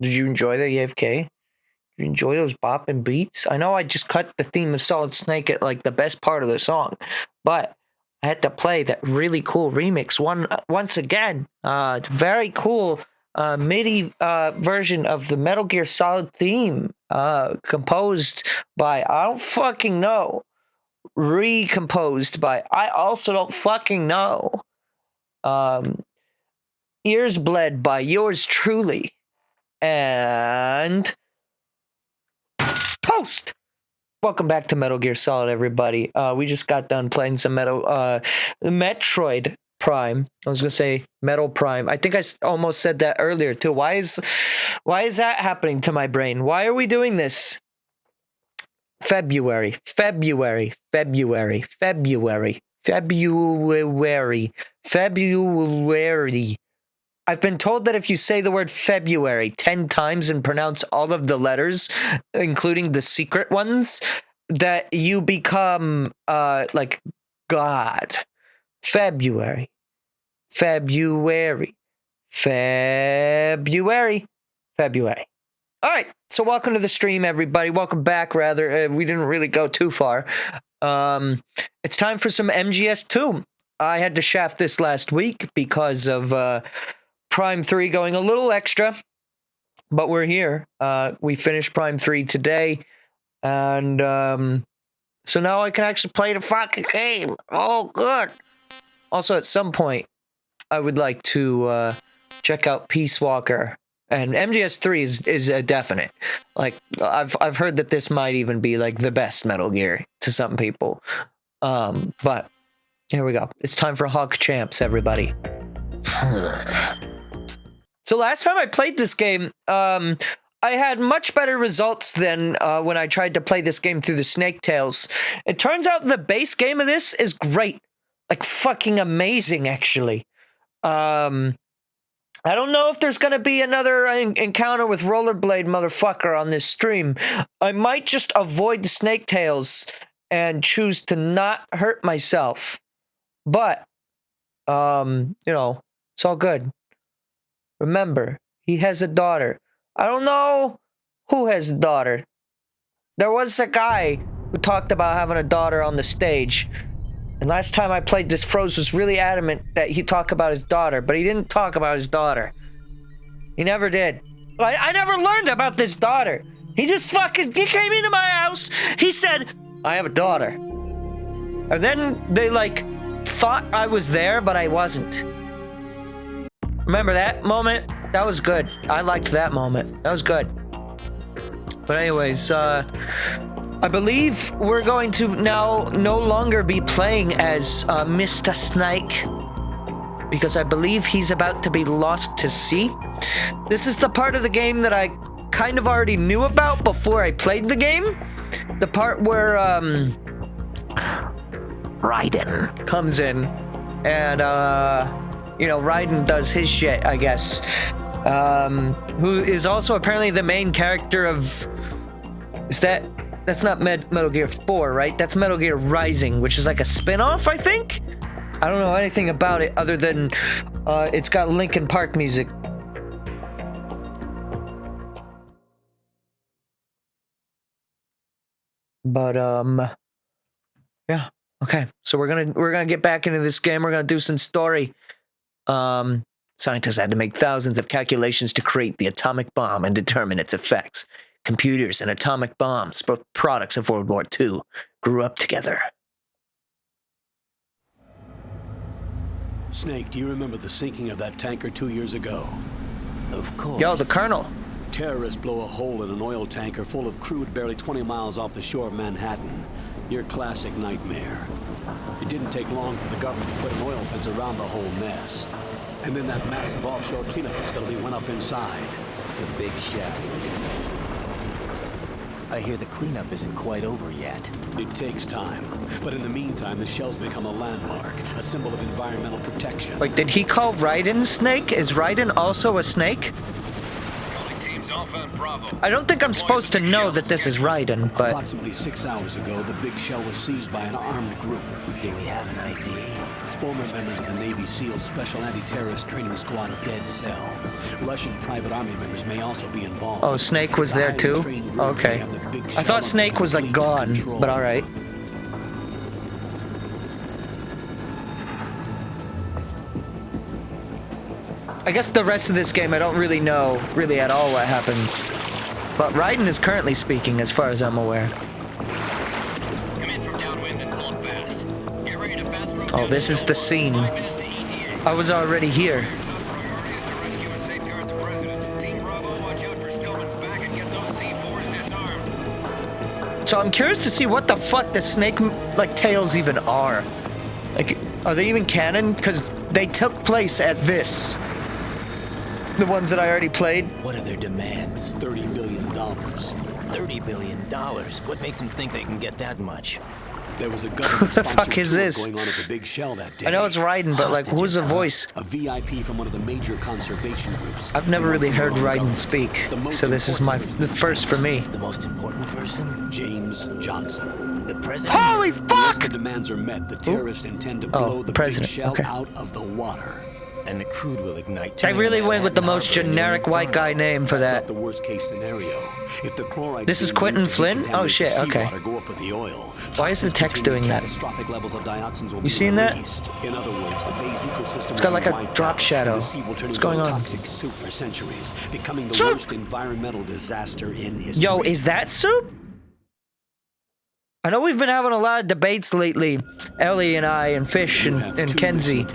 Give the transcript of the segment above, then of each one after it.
Did you enjoy the AFK? Did you enjoy those bopping beats? I know I just cut the theme of Solid Snake at like the best part of the song, but I had to play that really cool remix once again. Very cool MIDI version of the Metal Gear Solid theme, composed by I don't fucking know, recomposed by I also don't fucking know. Ears bled by yours truly, and Post. Welcome back to Metal Gear Solid, everybody. We just got done playing some Metroid Prime. I was gonna say Metal Prime. I think I almost said that earlier too. Why is that happening to my brain? Why are we doing this? February. I've been told that if you say the word February 10 times and pronounce all of the letters, including the secret ones, that you become like God. February. All right, so welcome to the stream, everybody. Welcome back, rather. We didn't really go too far. It's time for some MGS2. I had to shaft this last week because of Prime 3 going a little extra, but we're here. We finished Prime 3 today, and so now I can actually play the fucking game. Oh, good. Also, at some point, I would like to check out Peace Walker. And MGS3 is a definite. Like, I've heard that this might even be like the best Metal Gear to some people. But here we go. It's time for Hawk Champs, everybody. So last time I played this game, I had much better results than when I tried to play this game through the Snake Tales. It turns out the base game of this is great. Like, fucking amazing, actually. I don't know if there's going to be another encounter with Rollerblade motherfucker on this stream. I might just avoid the Snake Tales and choose to not hurt myself. But, you know, it's all good. Remember, he has a daughter. I don't know who has a daughter. There was a guy who talked about having a daughter on the stage. And last time I played this, Froze was really adamant that he talk about his daughter, but he didn't talk about his daughter. He never did. I never learned about this daughter. He just fucking, he came into my house, he said, I have a daughter. And then they like thought I was there, but I wasn't. Remember that moment? That was good. I liked that moment. That was good. But anyways, I believe we're going to now no longer be playing as Mr. Snake, because I believe he's about to be lost to sea. This is the part of the game that I kind of already knew about before I played the game. The part where Raiden comes in and, you know, Raiden does his shit, I guess. Who is also apparently the main character of... That's not Metal Gear 4, right? That's Metal Gear Rising, which is like a spin-off, I think? I don't know anything about it other than it's got Linkin Park music. But, yeah. Okay, so we're gonna get back into this game. We're gonna do some story. Scientists had to make thousands of calculations to create the atomic bomb and determine its effects. Computers and atomic bombs, both products of World War II, grew up together. Snake, do you remember the sinking of that tanker 2 years ago? Of course. Yo, the Colonel. Terrorists blow a hole in an oil tanker full of crude barely 20 miles off the shore of Manhattan. Your classic nightmare. It didn't take long for the government to put an oil fence around the whole mess. And then that massive offshore cleanup facility went up inside. The big shell. I hear the cleanup isn't quite over yet. It takes time. But in the meantime, the shell's become a landmark, a symbol of environmental protection. Wait, did he call Raiden Snake? Is Raiden also a snake? I don't think I'm supposed to know that this is Raiden, but... Approximately 6 hours ago, the big shell was seized by an armed group. Do we have an ID? Former members of the Navy SEAL Special Anti-Terrorist Training Squad Dead Cell. Russian private army members may also be involved. Oh, Snake was there too? Okay. I thought Snake was like gone, but alright. I guess the rest of this game I don't really know really at all what happens. But Raiden is currently speaking as far as I'm aware. Oh, this is the scene. I was already here. So I'm curious to see what the fuck the snake like tails even are. Like, are they even canon? Because they took place at this. The ones that I already played. What are their demands? $30 billion. $30 billion? What makes them think they can get that much? There was a government the fuck is tour this? going on at the Big Shell that day. I know it's Raiden, but like, who's the voice? A VIP from one of the major conservation groups. I've never really heard Raiden speak, so this is the first for me. The most important person? James Johnson. The president? Holy Unless the fuck! demands are met, the terrorists intend to blow the Big Shell out of the water. And the crude will ignite. They really went with the most generic white guy name for that. The worst case scenario. If the chloride This is Quentin Flynn? Oh shit, okay. Go up with the oil, why is the text doing that? levels of dioxins will You seen that? In other words, the Bay's ecosystem It's got like a drop shadow. What's going on? Toxic soup for centuries, becoming the worst environmental disaster in history. Yo, is that soup? I know we've been having a lot of debates lately, Ellie and I and Fish and Kenzie,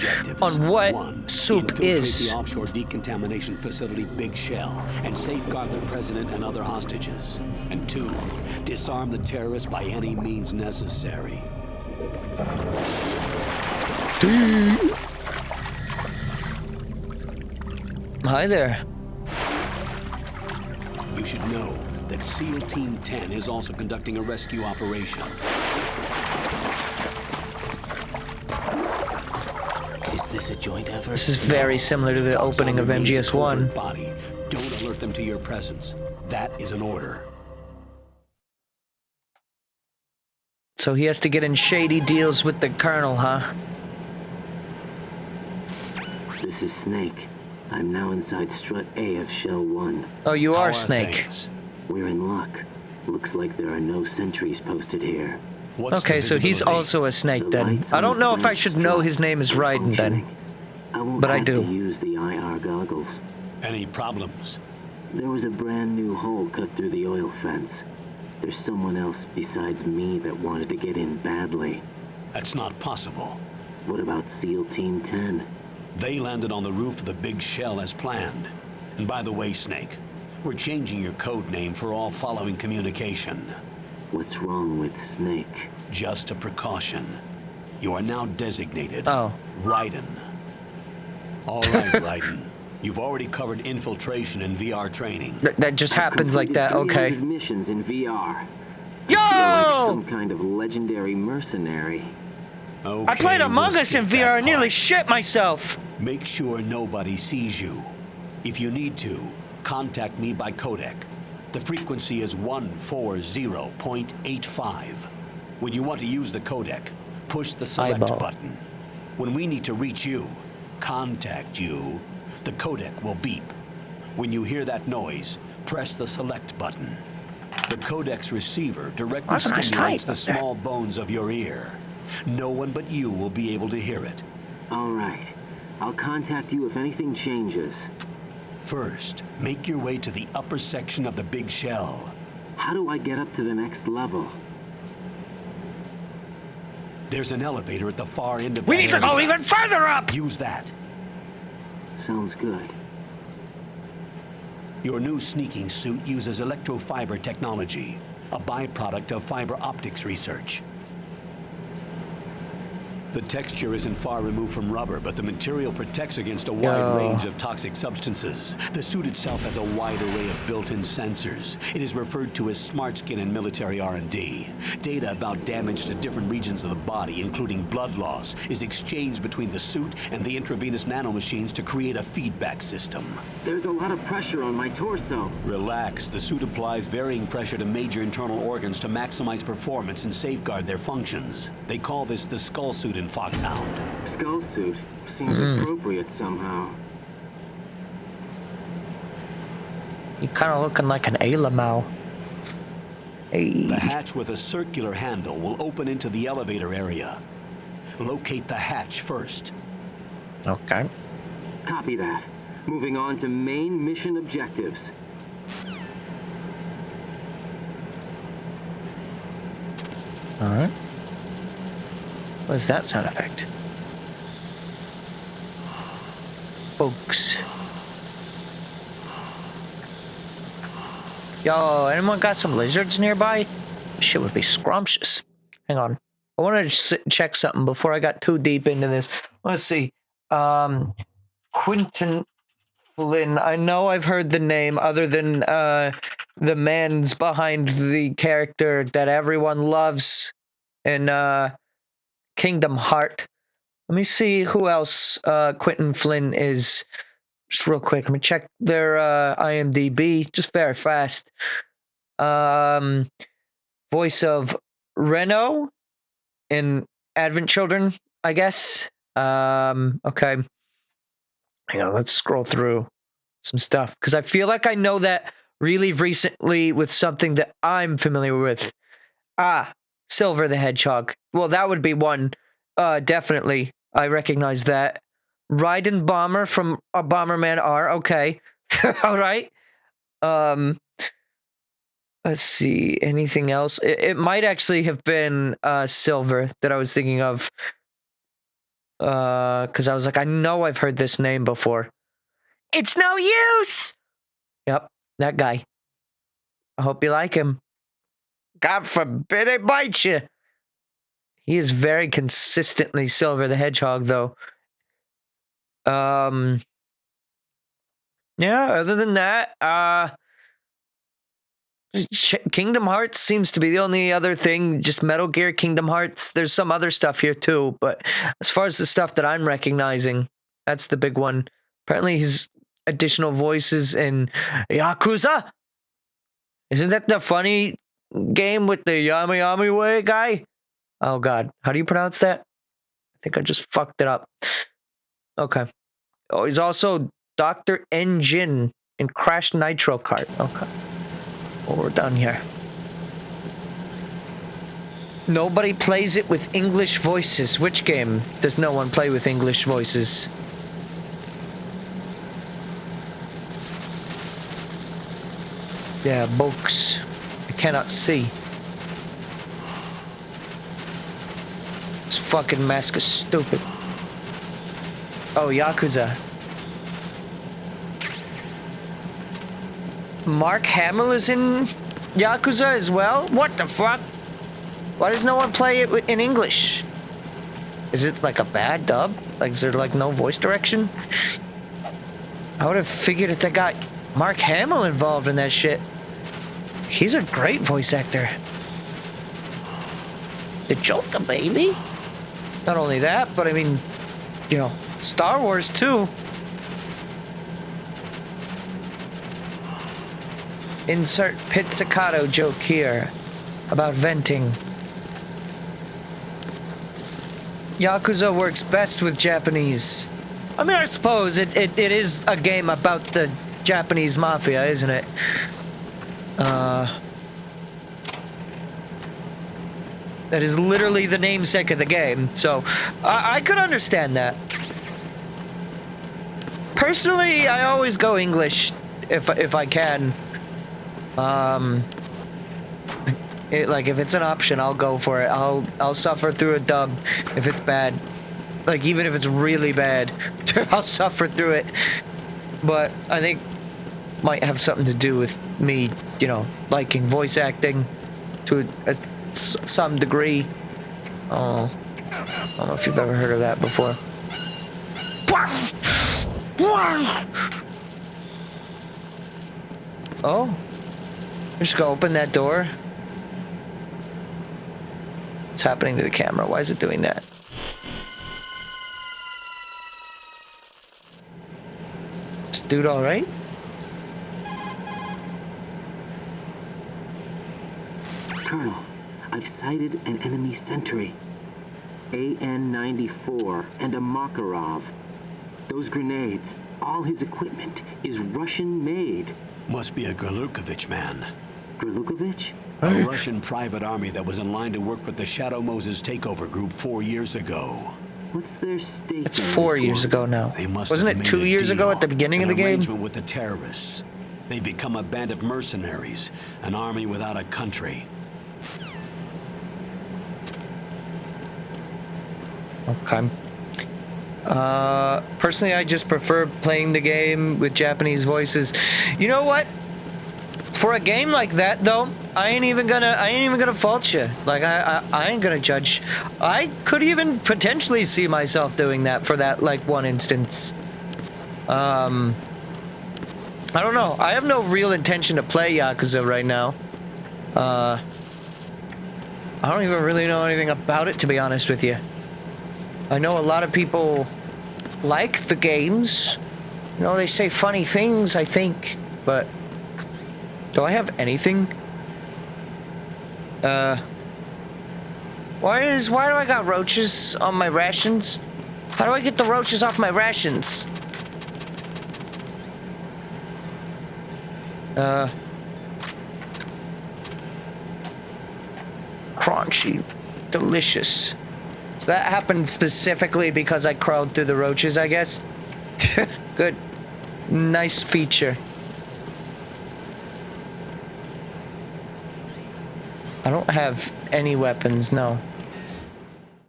on what soup is. The offshore decontamination facility Big Shell and safeguard the president and other hostages. And 2, disarm the terrorists by any means necessary. Hi there. You should know that SEAL Team 10 is also conducting a rescue operation. Is this a joint effort? This is very similar to the opening of MGS1. Body. Don't alert them to your presence. That is an order. So he has to get in shady deals with the Colonel, huh? This is Snake. I'm now inside Strut A of Shell 1. Oh, you How are Snake. things? We're in luck. Looks like there are no sentries posted here. What's Okay, the so he's visibility? also a snake The then. lights I on don't the know if I plant should know his struts name is are Raiden then. functioning. I won't But I have do. to use the IR goggles. Any problems? There was a brand new hole cut through the oil fence. There's someone else besides me that wanted to get in badly. That's not possible. What about SEAL Team 10? They landed on the roof of the Big Shell as planned. And by the way, Snake, we're changing your code name for all following communication. What's wrong with Snake? Just a precaution. You are now designated Raiden. All right, Raiden. You've already covered infiltration and VR training. That just happens like that, okay. 300 missions in VR. Yo! I feel like some kind of legendary mercenary. Okay, I played Among we'll Us in skip VR that and nearly part. shit myself. Make sure nobody sees you. If you need to, contact me by codec. The frequency is 140.85. When you want to use the codec, push the select Eyeball. button. When we need to reach you, contact you, the codec will beep. When you hear that noise, press the select button. The codec's receiver directly That's a nice stimulates type the up there. small bones of your ear. No one but you will be able to hear it. All right. I'll contact you if anything changes. First, make your way to the upper section of the Big Shell. How do I get up to the next level? There's an elevator at the far end of We that need to go area. even further up! Use that. Sounds good. Your new sneaking suit uses electrofiber technology, a byproduct of fiber optics research. The texture isn't far removed from rubber, but the material protects against a wide range of toxic substances. The suit itself has a wide array of built-in sensors. It is referred to as smart skin in military R&D. Data about damage to different regions of the body, including blood loss, is exchanged between the suit and the intravenous nanomachines to create a feedback system. There's a lot of pressure on my torso. Relax. The suit applies varying pressure to major internal organs to maximize performance and safeguard their functions. They call this the skull suit in Raiden Foxhound. Skull suit seems appropriate somehow. You kind of looking like an Alamau. Hey. The hatch with a circular handle will open into the elevator area. Locate the hatch first. Okay. Copy that. Moving on to main mission objectives. All right. What is that sound effect? Folks. Yo, anyone got some lizards nearby? Shit would be scrumptious. Hang on. I want to check something before I got too deep into this. Let's see. Quentin Flynn. I know I've heard the name other than the man's behind the character that everyone loves in Kingdom Heart. Let me see who else Quentin Flynn is. Just real quick. Let me check their IMDb just very fast. Voice of Reno in Advent Children, I guess. Okay. Hang on, let's scroll through some stuff because I feel like I know that really recently with something that I'm familiar with. Silver the Hedgehog. Well, that would be one. Definitely. I recognize that. Raiden Bomber from Bomberman R. Okay. All right. Let's see. Anything else? It might actually have been Silver that I was thinking of. Because I was like, I know I've heard this name before. It's no use! Yep, that guy. I hope you like him. God forbid it bites you. He is very consistently Silver the Hedgehog, though. Yeah, other than that, Kingdom Hearts seems to be the only other thing, just Metal Gear Kingdom Hearts. There's some other stuff here too, but as far as the stuff that I'm recognizing, that's the big one. Apparently his additional voices in Yakuza. Isn't that the funny game with the Yami Yami Way guy? Oh god, how do you pronounce that? I think I just fucked it up. Okay. Oh, he's also Dr. Engine in Crash Nitro Kart. Okay. Well, we're done here. Nobody plays it with English voices. Which game does no one play with English voices? Yeah, books. I cannot see. This fucking mask is stupid. Oh, Yakuza. Mark Hamill is in Yakuza as well? What the fuck? Why does no one play it in English? Is it like a bad dub? Like, is there like no voice direction? I would have figured if they got Mark Hamill involved in that shit. He's a great voice actor. The Joker, baby. Not only that, but I mean, you know, Star Wars too. Insert pizzicato joke here about venting. Yakuza works best with Japanese. I mean, I suppose it is a game about the Japanese mafia, isn't it? That is literally the namesake of the game, so I could understand that. Personally, I always go English if I can. Like if it's an option, I'll go for it. I'll suffer through a dub if it's bad. Like even if it's really bad, I'll suffer through it. But I think might have something to do with me, you know, liking voice acting to some degree. Oh, I don't know if you've ever heard of that before. Oh, I'm just gonna open that door. What's happening to the camera? Why is it doing that? This dude all right? Colonel, I've sighted an enemy sentry. AN-94 and a Makarov. Those grenades, all his equipment, is Russian-made. Must be a Gerlukovich man. Gerlukovich? A Russian private army that was in line to work with the Shadow Moses takeover group 4 years ago. What's their stake? It's in 4 this years one? ago now. They must Wasn't have it made 2 a years ago deal, at the beginning of the an game? arrangement with the terrorists. They become a band of mercenaries, an army without a country. Okay. Personally, I just prefer playing the game with Japanese voices. You know what? For a game like that, though, I ain't even gonna fault you. Like I ain't gonna judge. I could even potentially see myself doing that for that like one instance. I don't know. I have no real intention to play Yakuza right now. I don't even really know anything about it, to be honest with you. I know a lot of people like the games. You know, they say funny things, I think, but do I have anything? Why do I got roaches on my rations? How do I get the roaches off my rations? Crunchy, delicious. So that happened specifically because I crawled through the roaches, I guess. Good. Nice feature. I don't have any weapons, no.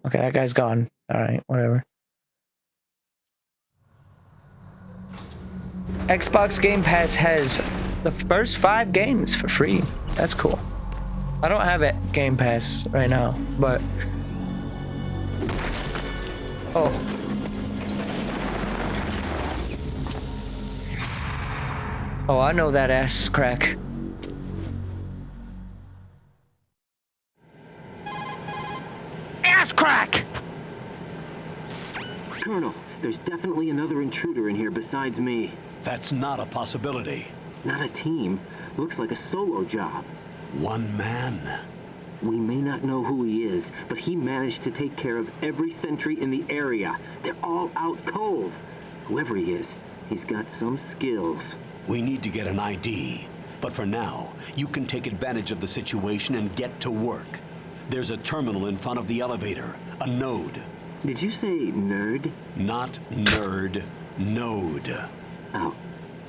Okay, that guy's gone. Alright, whatever. Xbox Game Pass has the first 5 games for free. That's cool. I don't have it Game Pass right now, but... Oh. Oh, I know that ass crack. Ass crack! Colonel, there's definitely another intruder in here besides me. That's not a possibility. Not a team. Looks like a solo job. One man. We may not know who he is, but he managed to take care of every sentry in the area. They're all out cold. Whoever he is, he's got some skills. We need to get an ID. But for now, you can take advantage of the situation and get to work. There's a terminal in front of the elevator, a node. Did you say nerd? Not nerd, node. Oh,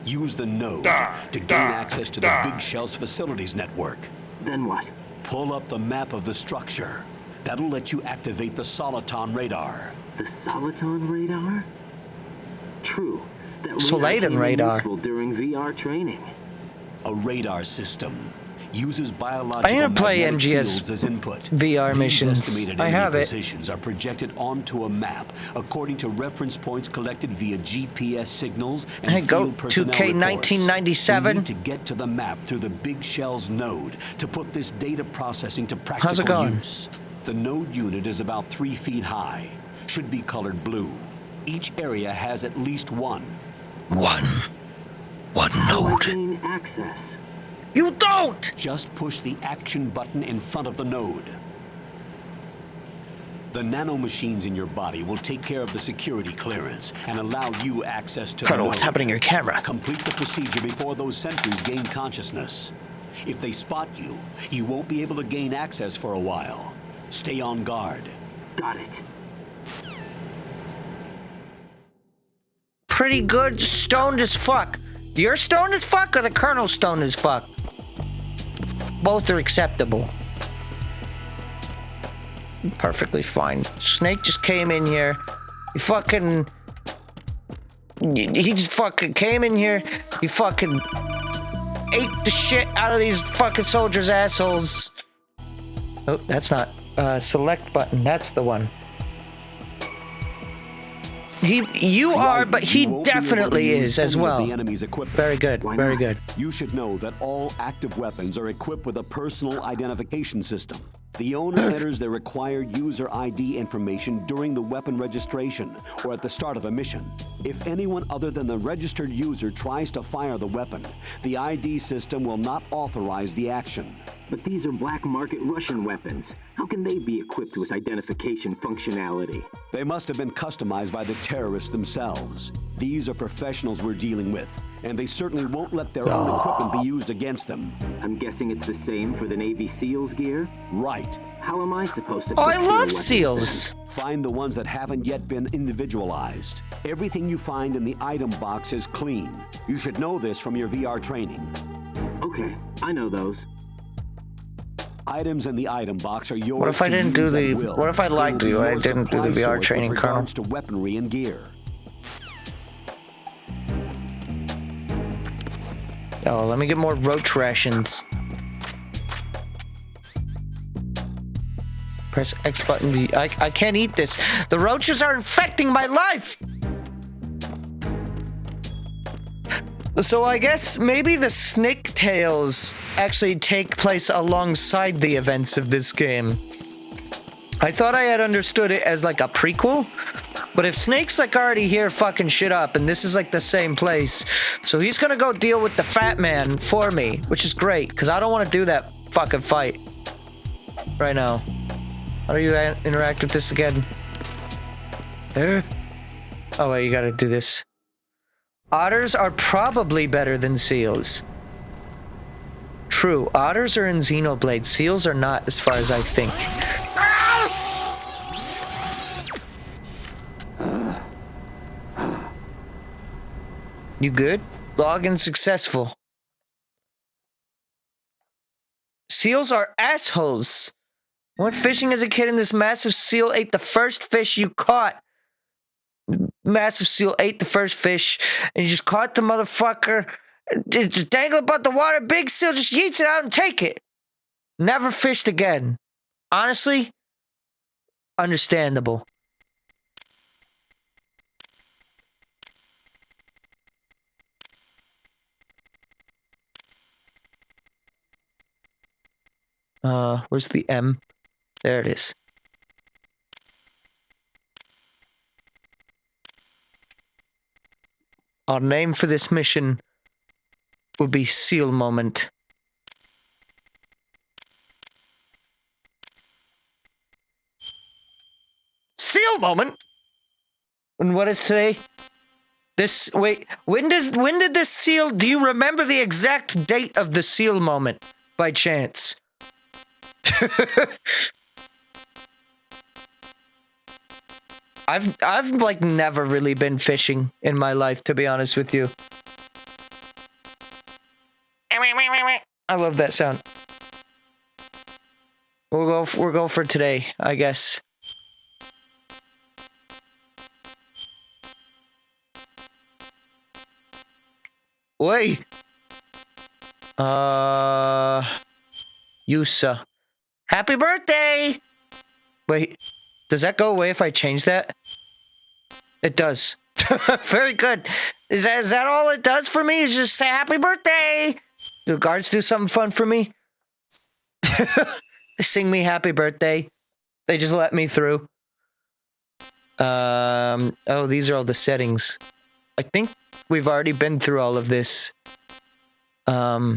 Use the node to gain access to the Big Shell's facilities network. then what? Pull up the map of the structure. That'll let you activate the Soliton radar. The Soliton radar? True. That Soliton came in radar. useful during VR training. A radar system uses I'm biological gonna play magnetic MGS fields as input. VR These missions. estimated I enemy have it. positions are projected onto a map according to reference points collected via GPS signals and Hey, go field personnel 2K reports. 1997. We need to get to the map through the Big Shell's node to put this data processing to How's it practical going? use. The node unit is about 3 feet high. Should be colored blue. Each area has at least one. One How do I node. gain access? You don't! Just push the action button in front of the node. The nanomachines in your body will take care of the security clearance and allow you access to the Colonel, node. what's happening to your camera? Complete the procedure before those sentries gain consciousness. If they spot you, you won't be able to gain access for a while. Stay on guard. Got it. Pretty good, stoned as fuck. You're stoned as fuck or the Colonel's stoned as fuck? Both are acceptable. Perfectly fine. Snake just came in here. He just fucking came in here. He fucking ate the shit out of these fucking soldiers' assholes. Oh, that's not. Select button. That's the one. You are, but he won't be able to definitely use is as any of well. the enemy's equipment. Very good. Why Very not? good. You should know that all active weapons are equipped with a personal identification system. The owner enters their required user ID information during the weapon registration or at the start of a mission. If anyone other than the registered user tries to fire the weapon, the ID system will not authorize the action. But these are black market Russian weapons. How can they be equipped with identification functionality? They must have been customized by the terrorists themselves. These are professionals we're dealing with, and they certainly won't let their own equipment be used against them. I'm guessing it's the same for the Navy SEALs gear? Right. How am I supposed to Oh, I procure love weapons SEAls. Find the ones that haven't yet been individualized. Everything you find in the item box is clean. You should know this from your VR training. then? Okay, I know those. Items in the item box are yours. What if I didn't do the? What if I lied to you? I didn't do the VR training, Colonel. To weaponry and gear. Oh, let me get more roach rations. Press X button. I can't eat this. The roaches are infecting my life. So I guess maybe the snake tails actually take place alongside the events of this game. I thought I had understood it as like a prequel, but if Snake's like already here fucking shit up and this is like the same place, so he's gonna go deal with the fat man for me, which is great, because I don't want to do that fucking fight right now. How do you interact with this again? Oh wait, you gotta do this. Otters are probably better than seals. True, otters are in Xenoblade. Seals are not, as far as I think. You good? Login successful. Seals are assholes. I went fishing as a kid and this massive seal ate the first fish you caught. Massive seal ate the first fish and you just caught the motherfucker. Just dangle about the water. Big seal just yeets it out and take it. Never fished again. Honestly, understandable. Where's the M? There it is. Our name for this mission will be Seal Moment. Seal Moment? And what is today? This, wait, when did this seal, do you remember the exact date of the Seal Moment by chance? I've like never really been fishing in my life, to be honest with you. I love that sound. We'll go for today, I guess. Wait. Yusa. Happy birthday! Wait, does that go away if I change that? It does. Very good. Is that all it does for me? Is just say happy birthday? Do the guards do something fun for me? They sing me happy birthday. They just let me through. Oh, these are all the settings. I think we've already been through all of this. Yeah,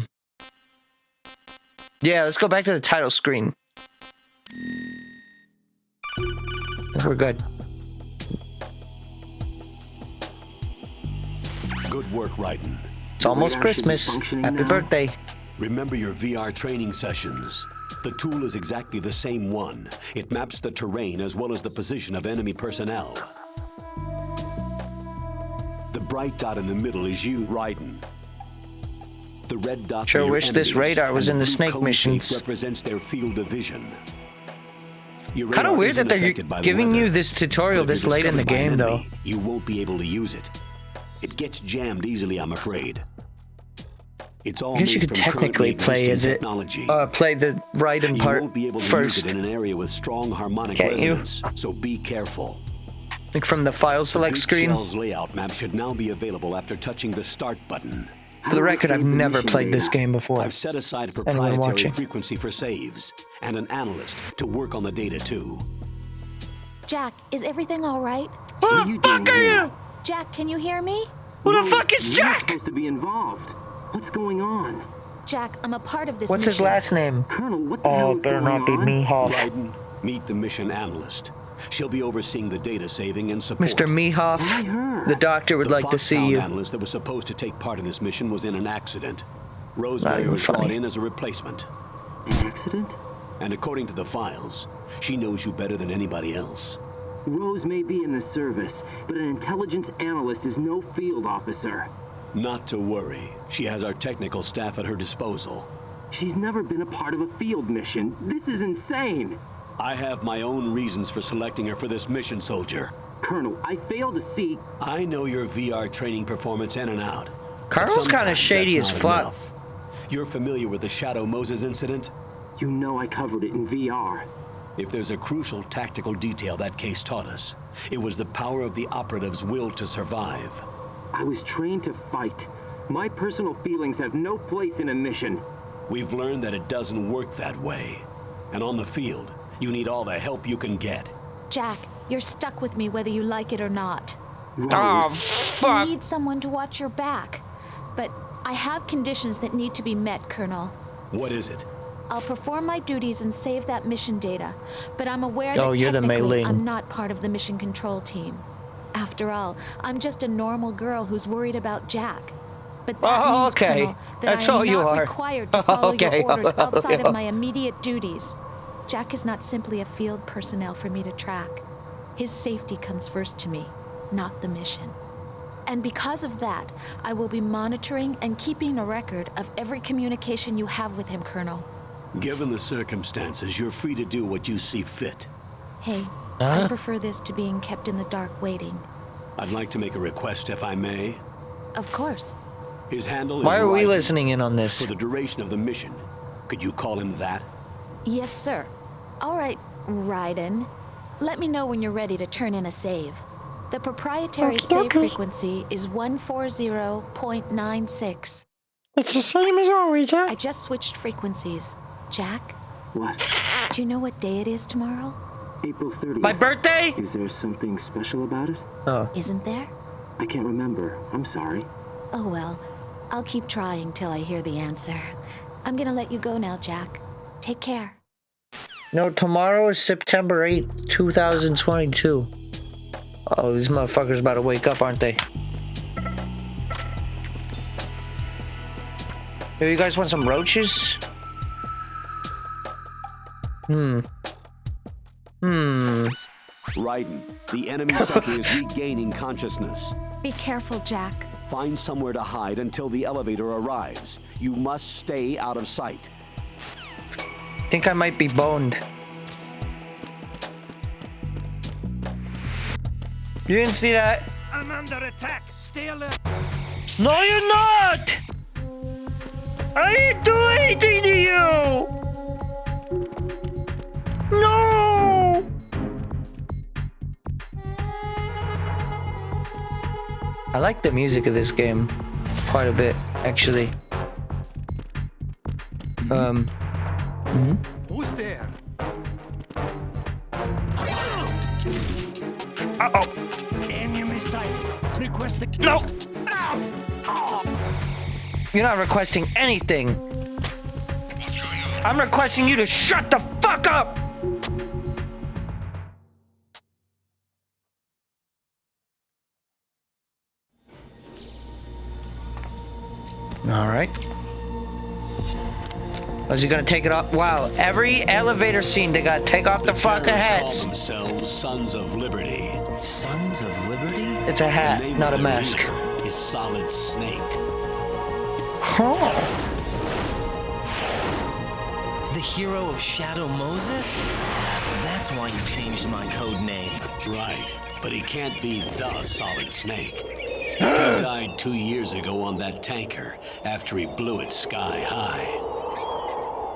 let's go back to the title screen. We're good. Good work, Raiden. It's almost Christmas. Happy birthday. Remember your VR training sessions. The tool is exactly the same one. It maps the terrain as well as the position of enemy personnel. The bright dot in the middle is you, Raiden. The red dot Sure wish this radar was in the Snake missions. Represents their field of vision. Kind of weird that they're giving you this tutorial this late in the game, though. You won't be able to use it. It gets jammed easily, I'm afraid. It's all I guess you could technically play as it. Play the Raiden part you won't be able to first. use it in an area with strong harmonic Can't resonance, so be careful. Like from the file select Big screen. Shell's layout map should now be available after touching the start button. For the record, I've Save the never mission played this data. game before. I've set aside a Anyone proprietary watching? frequency for saves and an analyst to work on the data too. Jack, is everything all right? Who What are the you fuck doing are here? you? Jack, can you hear me? Who the Rose, fuck is you're Jack? supposed to be involved. What's going on? Jack, I'm a part of this What's his mission. last name? Colonel, what the hell is going on? Raiden, meet the mission analyst. She'll be overseeing the data saving and support. Mr. Mehoff, Why her? the doctor would The like to see Foxhound you. analyst that was supposed to take part in this mission was in an accident. Not Rosemary even was brought funny. in as a replacement. An accident? And according to the files, she knows you better than anybody else. Rose may be in the service, but an intelligence analyst is no field officer. Not to worry. She has our technical staff at her disposal. She's never been a part of a field mission. This is insane. I have my own reasons for selecting her for this mission, soldier. Colonel, I fail to see... I know your VR training performance in and out. but Carl's kinda sometimes shady that's as not fuck. enough. You're familiar with the Shadow Moses incident? You know I covered it in VR. If there's a crucial tactical detail that case taught us, it was the power of the operative's will to survive. I was trained to fight. My personal feelings have no place in a mission. We've learned that it doesn't work that way. And on the field, you need all the help you can get. Jack, you're stuck with me whether you like it or not. Rose, Oh, You fuck. need someone to watch your back. But I have conditions that need to be met, Colonel. What is it? I'll perform my duties and save that mission data, but I'm aware Oh, that you're the technically Mei Ling. I'm not part of the mission control team. After all, I'm just a normal girl who's worried about Jack. But that Oh, means, okay. Colonel, that That's I am all you not are. required to follow Okay. your orders outside of my immediate duties. Jack is not simply a field personnel for me to track. His safety comes first to me, not the mission. And because of that, I will be monitoring and keeping a record of every communication you have with him, Colonel. Given the circumstances, you're free to do what you see fit. Hey, Huh? I prefer this to being kept in the dark waiting. I'd like to make a request, if I may. Of course. His handle is Why are we Raiden. listening in on this? For the duration of the mission, could you call him that? Yes, sir. All right, Raiden. Let me know when you're ready to turn in a save. The proprietary save Okay. frequency is 140.96. It's the same as always, huh? I just switched frequencies. Jack, what? do you know what day it is tomorrow? April 30th. My birthday? Is there something special about it? Oh. Isn't there? I can't remember. I'm sorry. Oh well, I'll keep trying till I hear the answer. I'm gonna let you go now, Jack. Take care. No, tomorrow is September 8th, 2022. Oh, these motherfuckers about to wake up, aren't they? Hey, you guys want some roaches? Raiden, the enemy sentry is regaining consciousness. Be careful, Jack. Find somewhere to hide until the elevator arrives. You must stay out of sight. Think I might be boned. You didn't see that? I'm under attack. Stay alert. No, you're not! I didn't do anything to you! No! I like the music of this game quite a bit, actually. Who's there? Uh-oh. Enemy sight. Request the... No! You're not requesting anything. I'm requesting you to shut the fuck up! Alright. Was he gonna take it off? Wow, every elevator scene they gotta take off the fucking terrorists hats. call themselves Sons of Liberty. Sons of Liberty? It's a The hat, name not of a their mask. leader is Solid Snake. Huh. The hero of Shadow Moses? So that's why you changed my code name. Right, but he can't be the Solid Snake. He died 2 years ago on that tanker after he blew it sky high.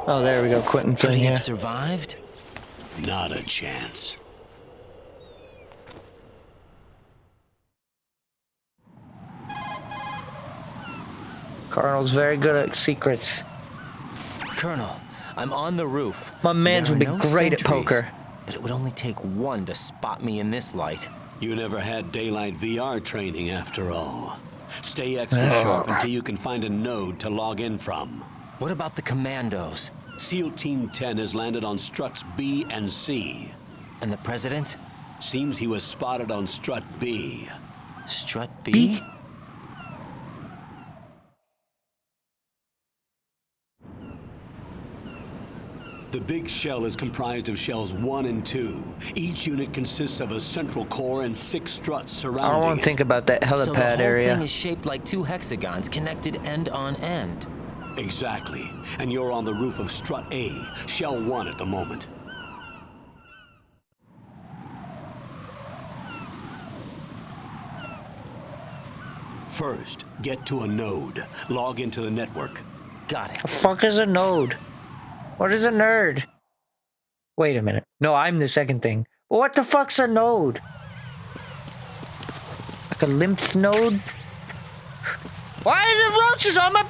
Oh, there we go, Quentin Could Flynn he here. have survived? Not a chance. Colonel's very good at secrets. Colonel, I'm on the roof. My mans There would be are no great at sentries, poker. but it would only take one to spot me in this light. You never had daylight VR training after all. Stay extra sharp until you can find a node to log in from. What about the commandos? SEAL Team 10 has landed on struts B and C. And the president? Seems he was spotted on strut B. Strut B? B? The big shell is comprised of shells 1 and 2. Each unit consists of a central core and 6 struts surrounding it. I don't want to think about that helipad So the whole area. thing is shaped like 2 hexagons connected end on end. Exactly. And you're on the roof of strut A, shell 1 at the moment. First, get to a node. Log into the network. Got it. The fuck is a node? What is a nerd? Wait a minute. No, I'm the second thing. Well, what the fuck's a node? Like a lymph node? Why is it roaches on my...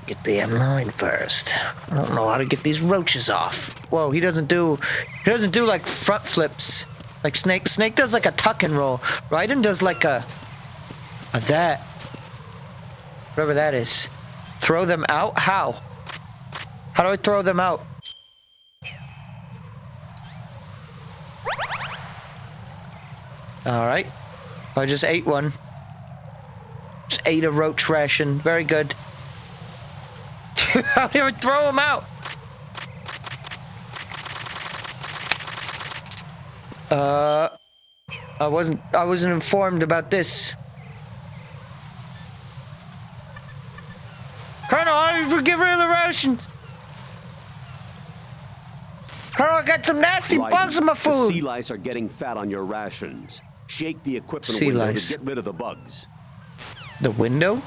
Get the M9 first. I don't know how to get these roaches off. Whoa, he doesn't do like front flips like Snake. Snake does like a tuck and roll. Raiden does like a that. Whatever that is. Throw them out? How? How do I throw them out? Alright. I just ate one. Just ate a roach ration. Very good. How do I throw them out? I wasn't informed about this. Colonel, how do you get rid of the rations? Colonel, I got some nasty bugs in my The food. sea lice are getting fat on your rations. Shake the equipment Sea window lice. to get rid of the bugs. The window?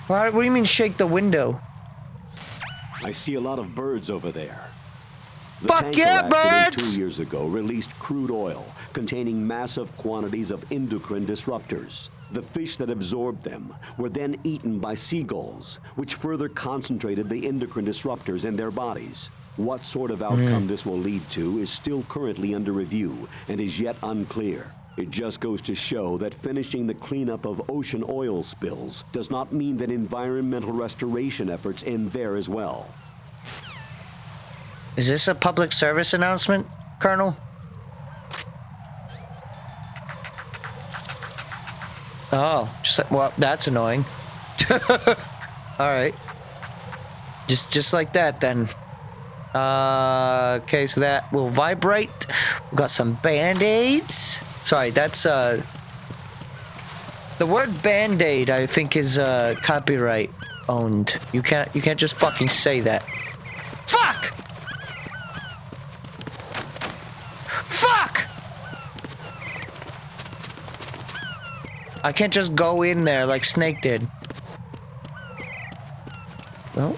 What do you mean shake the window? I see a lot of birds over there. The Fuck tanker yeah, accident birds! 2 years ago released crude oil containing massive quantities of endocrine disruptors. The fish that absorbed them were then eaten by seagulls, which further concentrated the endocrine disruptors in their bodies. What sort of outcome this will lead to is still currently under review and is yet unclear. It just goes to show that finishing the cleanup of ocean oil spills does not mean that environmental restoration efforts end there as well. Is this a public service announcement, Colonel? Oh, well, that's annoying. All right. Just like that, then. Okay, so that will vibrate. We've got some band-aids. Sorry, that's, the word band-aid, I think, is, copyright owned. You can't just fucking say that. Fuck! Fuck! I can't just go in there like Snake did. Well,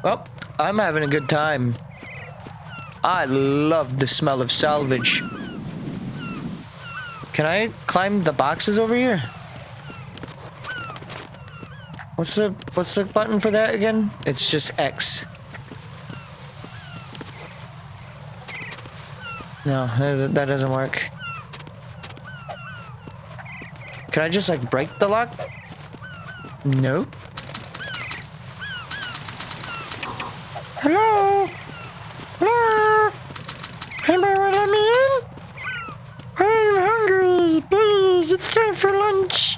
Well, I'm having a good time. I love the smell of salvage. Can I climb the boxes over here? What's the button for that again? It's just X. No, that doesn't work. Can I just like break the lock? No. Hello? Hello? Anybody want to let me in? I'm hungry. Please, it's time for lunch.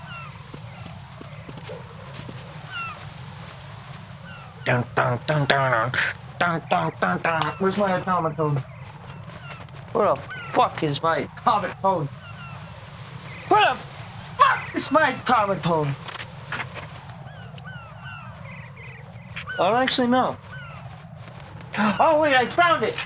Dun dun dun dun dun dun dun dun. Where's my automaton? Where the fuck is my automaton? Where the fuck is my automaton? I don't actually know. Oh wait, I found it!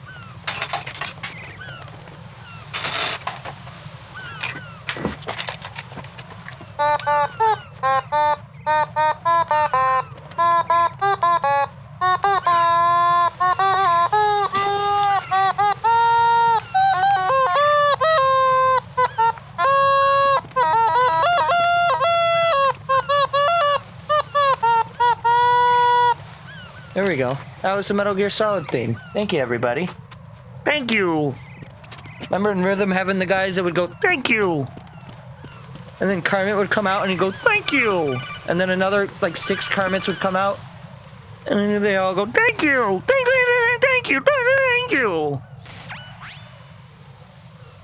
we go. That was the Metal Gear Solid theme. Thank you, everybody. Thank you. Remember in Rhythm having the guys that would go, thank you. And then Kermit would come out and he'd go, thank you. And then another, like, 6 Kermits would come out. And then they all go, thank you. Thank you. Thank you. Thank you.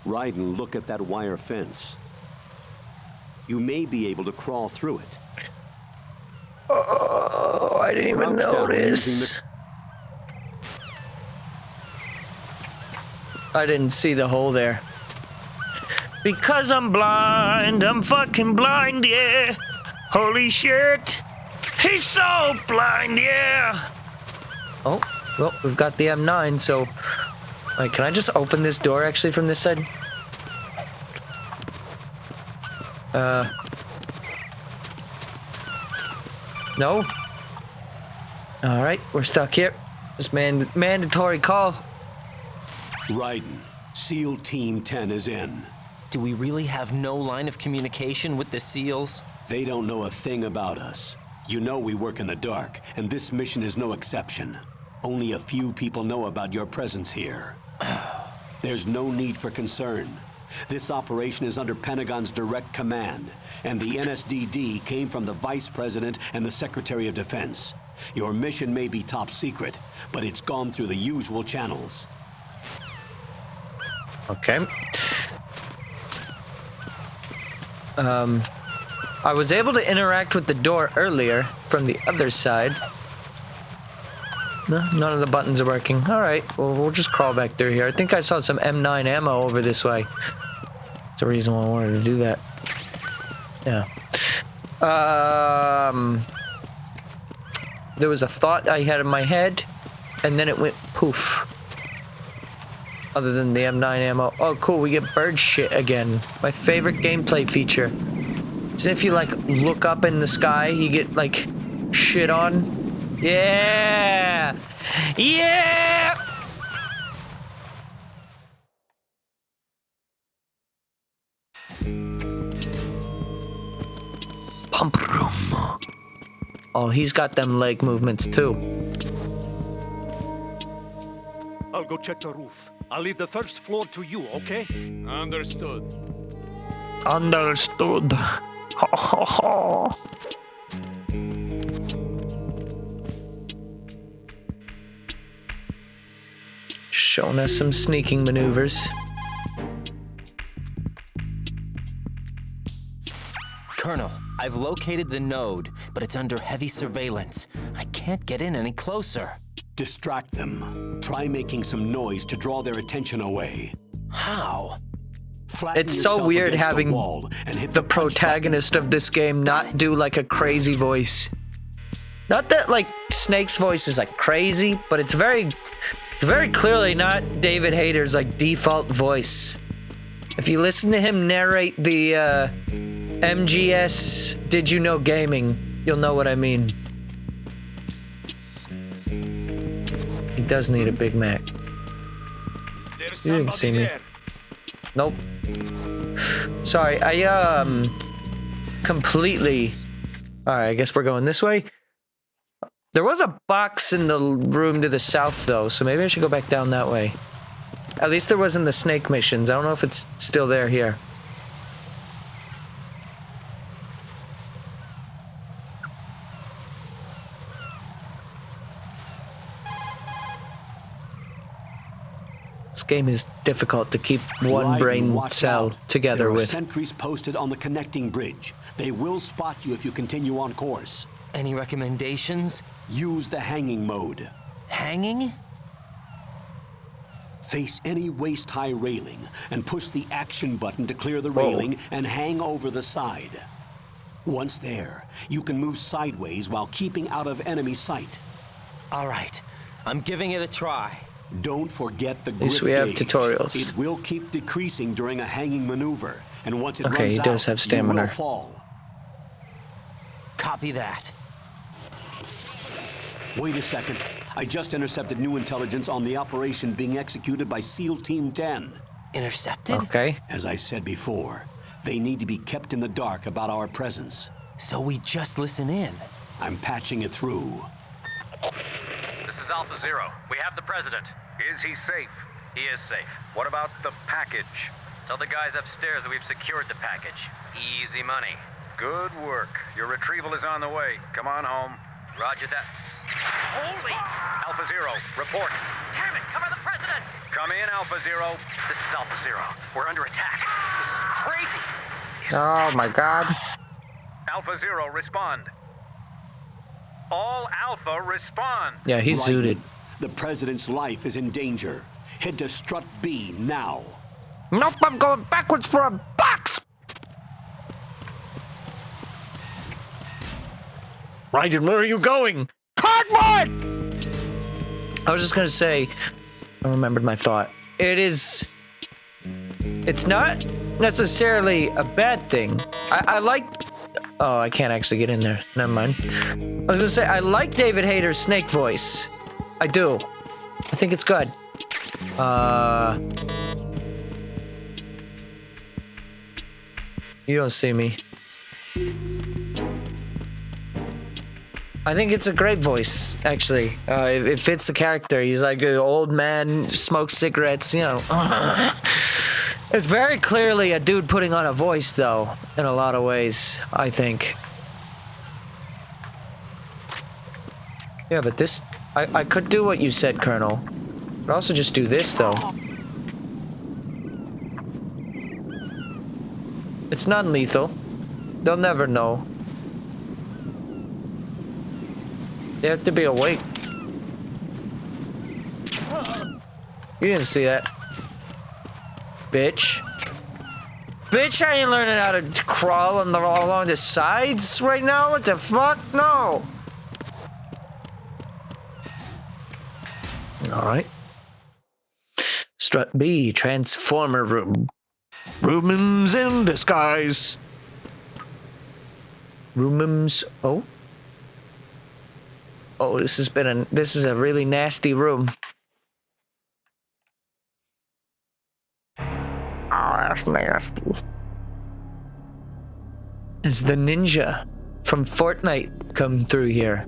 Raiden, look at that wire fence. You may be able to crawl through it. Oh, I didn't even Crouch down notice. I didn't see the hole there. Because I'm blind, I'm fucking blind, yeah. Holy shit. He's so blind, yeah. Oh, well, we've got the M9, so... Wait, can I just open this door, actually, from this side? No? Alright, we're stuck here. This mandatory call. Raiden, SEAL Team 10 is in. Do we really have no line of communication with the SEALs? They don't know a thing about us. You know we work in the dark, and this mission is no exception. Only a few people know about your presence here. There's no need for concern. This operation is under Pentagon's direct command, and the NSDD came from the Vice President and the Secretary of Defense. Your mission may be top secret, but it's gone through the usual channels. Okay. I was able to interact with the door earlier from the other side. No, none of the buttons are working. Alright, well, we'll just crawl back through here. I think I saw some M9 ammo over this way. That's the reason why I wanted to do that. Yeah. There was a thought I had in my head, and then it went poof. Other than the M9 ammo. Oh, cool, we get bird shit again. My favorite gameplay feature. Is if you, like, look up in the sky, you get, like, shit on. Yeah! Yeah! Pump room. Oh, he's got them leg movements, too. I'll go check the roof. I'll leave the first floor to you, okay? Understood. Understood. Ha ha ha. Showing us some sneaking maneuvers. Colonel, I've located the node, but it's under heavy surveillance. I can't get in any closer. Distract them. Try making some noise to draw their attention away. How? Flatten It's so yourself weird against having wall and hit the punch button. protagonist of this game not do like a crazy voice. Not that like Snake's voice is like crazy, but it's very clearly not David Hayter's like default voice. If you listen to him narrate the MGS Did You Know Gaming, you'll know what I mean. He does need a Big Mac. There's You didn't see somebody me. there. Nope. Sorry, I completely... Alright, I guess we're going this way. There was a box in the room to the south, though, so maybe I should go back down that way. At least there was in the Snake missions. I don't know if it's still there here. This game is difficult to keep one Raiden, brain watch cell out. together There are with. sentries posted on the connecting bridge. They will spot you if you continue on course. Any recommendations? Use the hanging mode. Hanging? Face any waist-high railing and push the action button to clear the Whoa. railing and hang over the side. Once there, you can move sideways while keeping out of enemy sight. All right, I'm giving it a try. Don't forget the grip least we have gauge. tutorials. It will keep decreasing during a hanging maneuver, and once it Okay, runs he does out, have stamina. you will fall. Copy that. Wait a second. I just intercepted new intelligence on the operation being executed by SEAL Team 10. Intercepted? Okay. As I said before, they need to be kept in the dark about our presence. So we just listen in. I'm patching it through. is Alpha Zero. We have the president. Is he safe? He is safe. What about the package? Tell the guys upstairs that we've secured the package. Easy money. Good work. Your retrieval is on the way. Come on home. Roger that. Holy! Alpha Zero, report. Damn it! Cover the president! Come in, Alpha Zero. This is Alpha Zero. We're under attack. This is crazy. Oh my god. Alpha Zero, respond. All Alpha, respond. Yeah, he's Raiden, zooted. the president's life is in danger. Head to Strut B now. Nope, I'm going backwards for a box! Raiden, where are you going? Cardboard! I was just gonna say, I remembered my thought. It's not necessarily a bad thing. I like, oh, I can't actually get in there. Never mind. I was gonna say, I like David Hayter's Snake voice. I do. I think it's good. You don't see me. I think it's a great voice, actually. It fits the character. He's like an old man, smokes cigarettes, you know. It's very clearly a dude putting on a voice, though, in a lot of ways, I think. Yeah, but this... I could do what you said, Colonel. But also just do this, though. It's non-lethal. They'll never know. They have to be awake. You didn't see that. Bitch. Bitch, I ain't learning how to crawl along the sides right now. What the fuck? No. Alright. Strut B, Transformer Room. Roomums in disguise. Roomums. Oh. Oh, this is a really nasty room. Oh, that's nasty. It's the ninja from Fortnite come through here.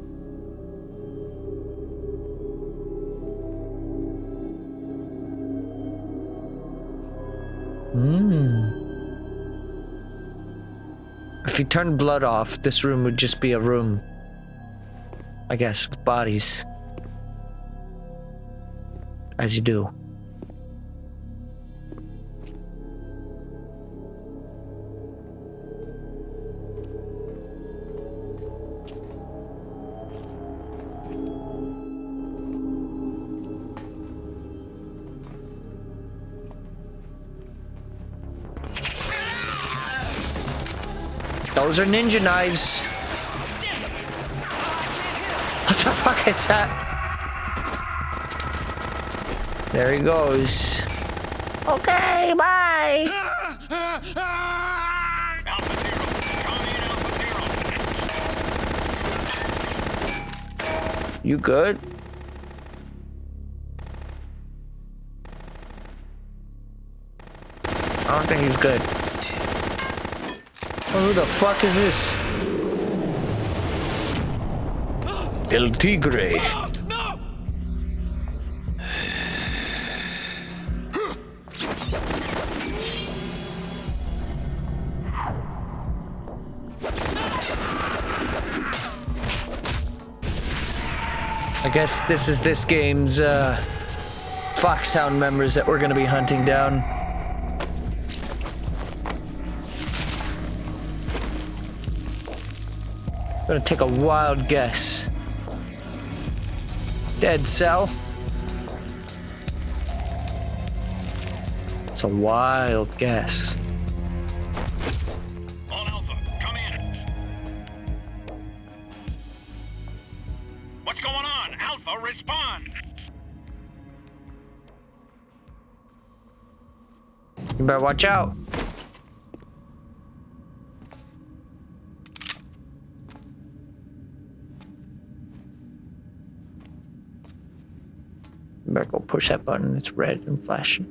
If you turn blood off, this room would just be a room. I guess, with bodies. As you do. Those are ninja knives. What the fuck is that? There he goes. Okay, bye. Alpha Zero, come in, Alpha Zero. You good? I don't think he's good. Oh, who the fuck is this? El Tigre. No! I guess this is this game's Foxhound members that we're gonna be hunting down. I'm gonna take a wild guess. Dead cell. It's a wild guess. All Alpha, come in. What's going on? Alpha, respond. You better watch out. You better go push that button. It's red and flashing.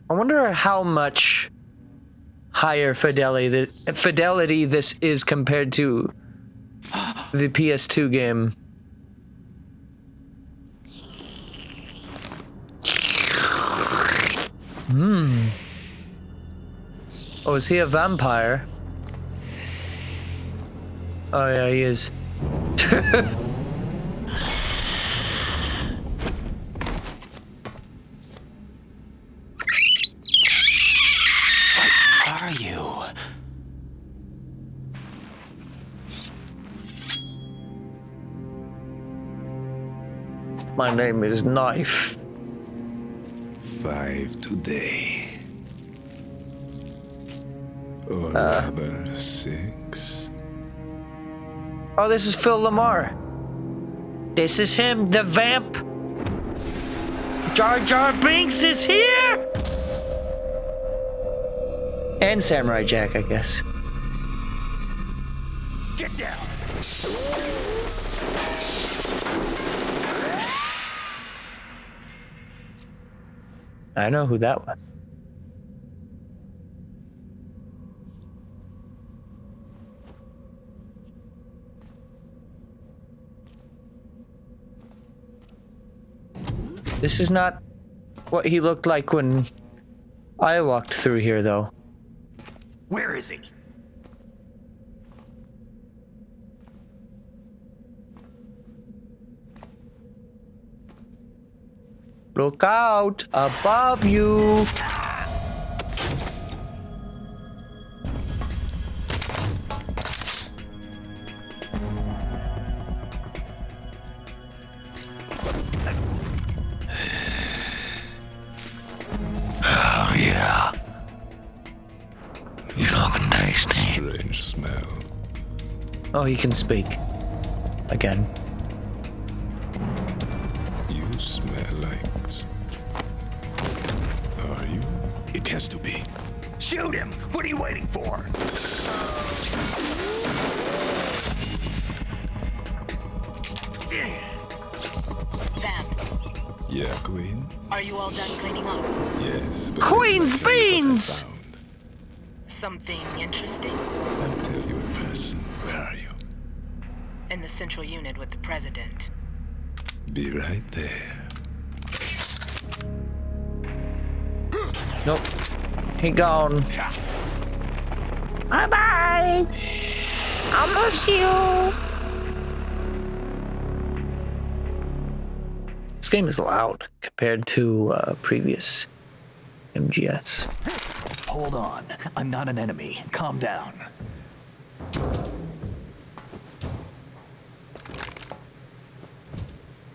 I wonder how much higher fidelity this is compared to the PS2 game. Oh, is he a vampire? Oh yeah, he is. What are you? My name is Knife. 5 today. Or rather 6. Oh, this is Phil Lamar. This is him, the vamp. Jar Jar Binks is here! And Samurai Jack, I guess. Get down! I know who that was. This is not what he looked like when I walked through here, though. Where is he? Look out! Above you! Oh yeah. You looking tasty. Strange smell. Oh, he can speak. Again. You smell like... Are you? It has to be. Shoot him! What are you waiting for? Vamp, Yeah, Queen? are you all done cleaning up? Yes. But Queen's wait till I tell you what I beans! found. Something interesting? I'll tell you in person. Where are you? In the central unit with the president. Be right there. Nope. He gone. Bye-bye. I'll miss you. This game is loud compared to previous MGS. Hold on. I'm not an enemy. Calm down.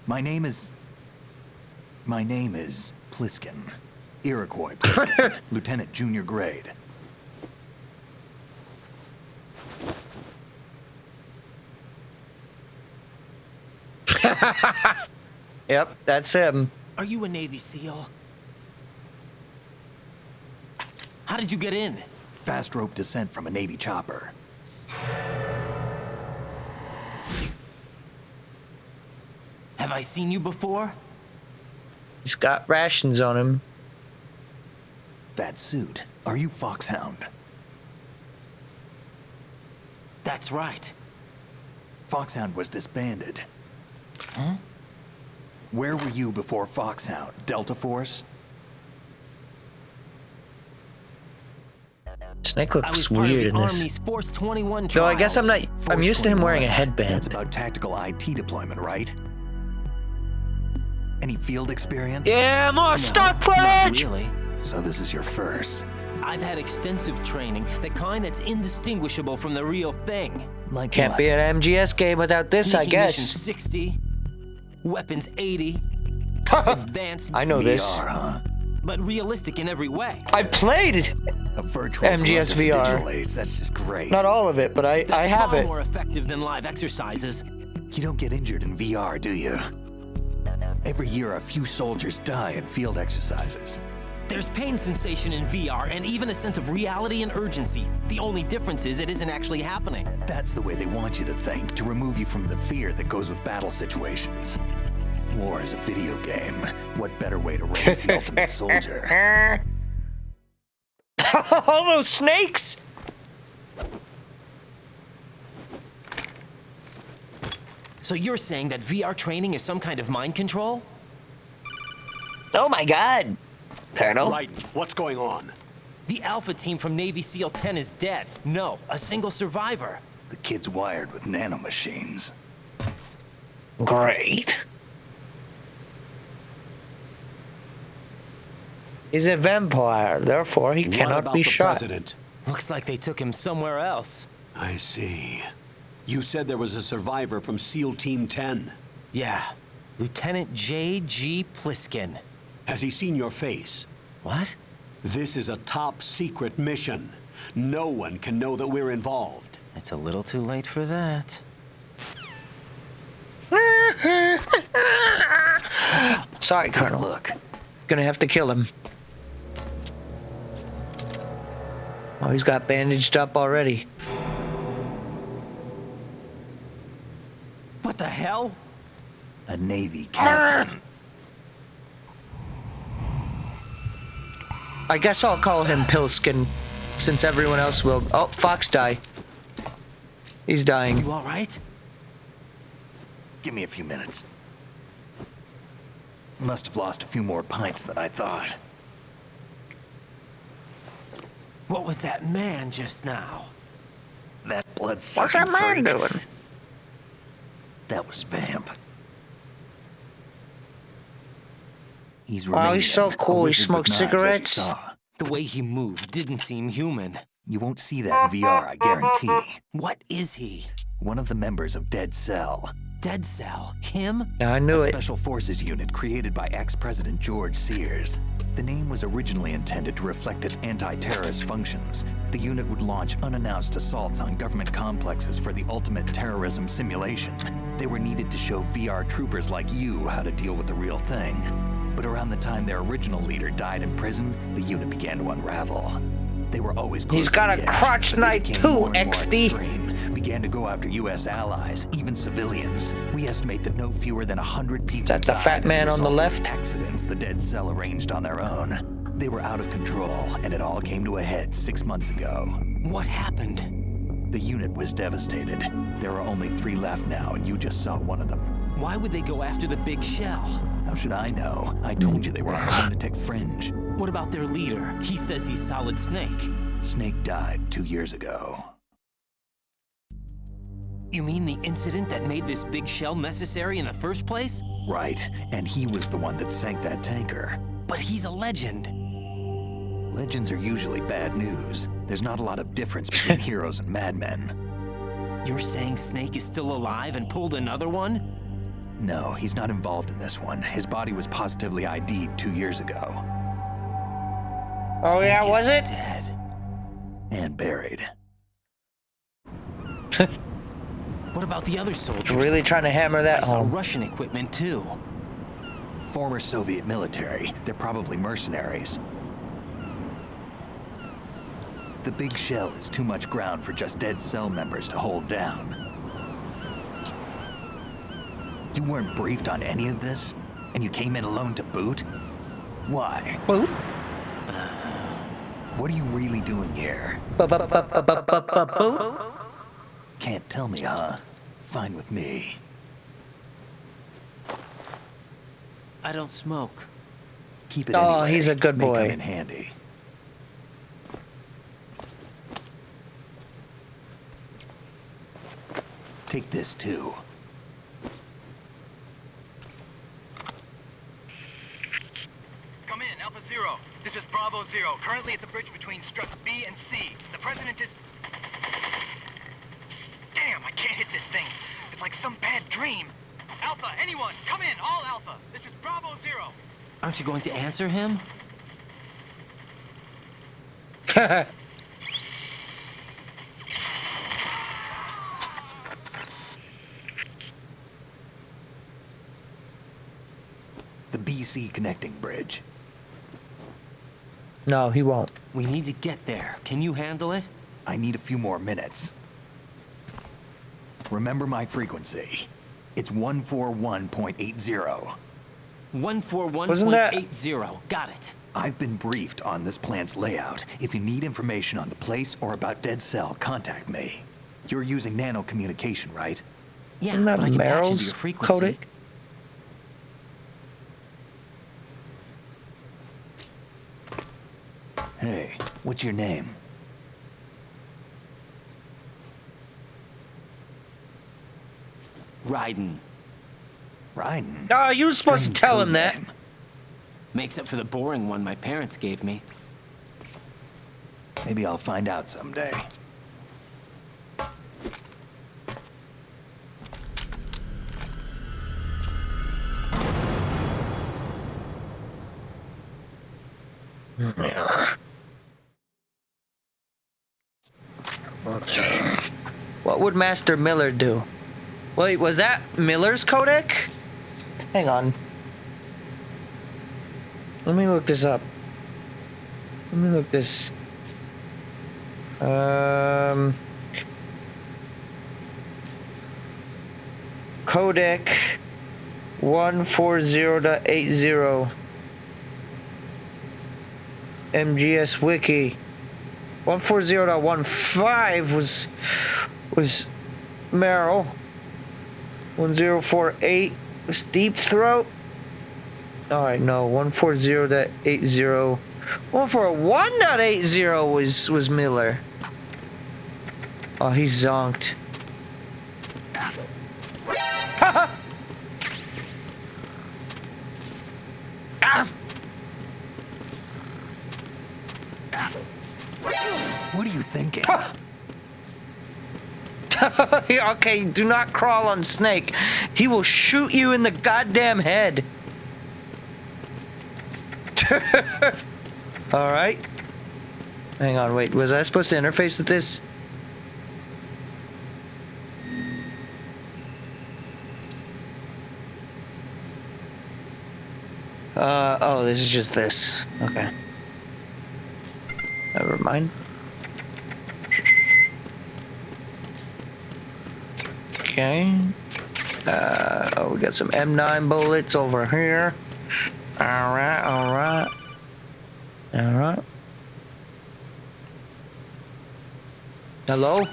My name is Pliskin. Iroquois Pliskin. Lieutenant Junior Grade. Yep, that's him. Are you a Navy SEAL? How did you get in? Fast rope descent from a Navy chopper. Have I seen you before? He's got rations on him. That suit. Are you Foxhound? That's right. Foxhound was disbanded. Huh? Where were you before Foxhound? Delta Force? Snake I looks was part of weird the in this. Army's Force 21 Though I guess I'm trials. not. I'm used to him wearing a That's headband. about tactical IT deployment, right? Any field experience? Yeah, more No, stock not footage. really. So this is your first. I've had extensive training, the kind that's indistinguishable from the real thing. Like Can't what? be an MGS game without this, I Sneaking mission guess. 60, weapons 80, advanced, I know this. VR, huh? but realistic in every way. I played A virtual MGS plug of the VR. digital age. That's just great. not all of it, but I That's have far it. more effective than live exercises. You don't get injured in VR, do you? Every year, a few soldiers die in field exercises. There's pain sensation in VR and even a sense of reality and urgency. The only difference is it isn't actually happening. That's the way they want you to think, to remove you from the fear that goes with battle situations. War is a video game. What better way to raise the ultimate soldier? All those snakes? So you're saying that VR training is some kind of mind control? Oh my god, Colonel. Raiden, what's going on? The Alpha team from Navy SEAL 10 is dead. No, a single survivor. The kid's wired with nanomachines. Great. He's a vampire, therefore he What cannot about be the shot. president? Looks like they took him somewhere else. I see. You said there was a survivor from SEAL Team 10. Yeah, Lieutenant J.G. Pliskin. Has he seen your face? What? This is a top secret mission. No one can know that we're involved. It's a little too late for that. Sorry, Colonel. Look. Gonna have to kill him. Oh, he's got bandaged up already. What the hell? A Navy captain. I guess I'll call him Pilskin, since everyone else will. Oh, Fox die. He's dying. You all right? Give me a few minutes. Must have lost a few more pints than I thought. What was that man just now? That blood What's that man doing? That was Vamp. He's Wow, he's so Romanian, a cool. He wizard smokes with knives, as you cigarettes. saw. The way he moved didn't seem human. You won't see that in VR, I guarantee. What is he? One of the members of Dead Cell. Dead Cell? Him? Yeah, I knew A it. special forces unit created by ex-President George Sears. The name was originally intended to reflect its anti-terrorist functions. The unit would launch unannounced assaults on government complexes for the ultimate terrorism simulation. They were needed to show VR troopers like you how to deal with the real thing. But around the time their original leader died in prison, the unit began to unravel. They were always close He's to got the a edge, crotch but they knife became too, more and more XD. extreme, began to go after U.S. allies, even civilians. We estimate that no fewer than 100 people that the died fat as a man on the result of left? accidents the Dead Cell arranged on their own. They were out of control, and it all came to a head 6 months ago. What happened? The unit was devastated. There are only 3 left now, and you just saw one of them. Why would they go after the big shell? How should I know? I told you they were on the lunatic fringe. What about their leader? He says he's Solid Snake. Snake died 2 years ago. You mean the incident that made this big shell necessary in the first place? Right, and he was the one that sank that tanker. But he's a legend. Legends are usually bad news. There's not a lot of difference between heroes and madmen. You're saying Snake is still alive and pulled another one? No, he's not involved in this one. His body was positively ID'd 2 years ago. Oh yeah, Snake was is it? Dead. And buried. What about the other soldiers? Really trying to hammer I that saw home. Russian equipment too. Former Soviet military. They're probably mercenaries. The big shell is too much ground for just Dead Cell members to hold down. You weren't briefed on any of this? And you came in alone to boot? Why? Boot? What are you really doing here? Boot? Can't tell me, huh? Fine with me. I don't smoke. Keep it Oh, anyway. he's a good May boy. come in handy. Take this too. Come in, Alpha Zero. This is Bravo Zero, currently at the bridge between struts B and C. The president is... Damn, I can't hit this thing. It's like some bad dream. Alpha, anyone, come in, all Alpha. This is Bravo Zero. Aren't you going to answer him? The BC connecting bridge. No, he won't. We need to get there. Can you handle it? I need a few more minutes. Remember my frequency. It's 141.80. 141.80. Got it. I've been briefed on this plant's layout. If you need information on the place or about Dead Cell, contact me. You're using nano communication, right? Yeah, Isn't that but I can patch into Meryl's your frequency. codec? Hey, what's your name? Raiden. Raiden? Oh, you were supposed to tell him that. Makes up for the boring one my parents gave me. Maybe I'll find out someday. What would Master Miller do? Wait, was that Miller's codec? Hang on. Let me look this up. Let me look this. Codec 140.80. MGS Wiki. 140.15 was Meryl. 1048 was Deep Throat. Alright, no, 140.80. 141.80 was Miller. Oh, he's zonked. What are you thinking? Okay, do not crawl on Snake. He will shoot you in the goddamn head. Alright. Hang on, wait. Was I supposed to interface with this? Oh, this is just this. Okay. Never mind. Okay. Oh, we got some M9 bullets over here. Alright, alright. Alright. Hello?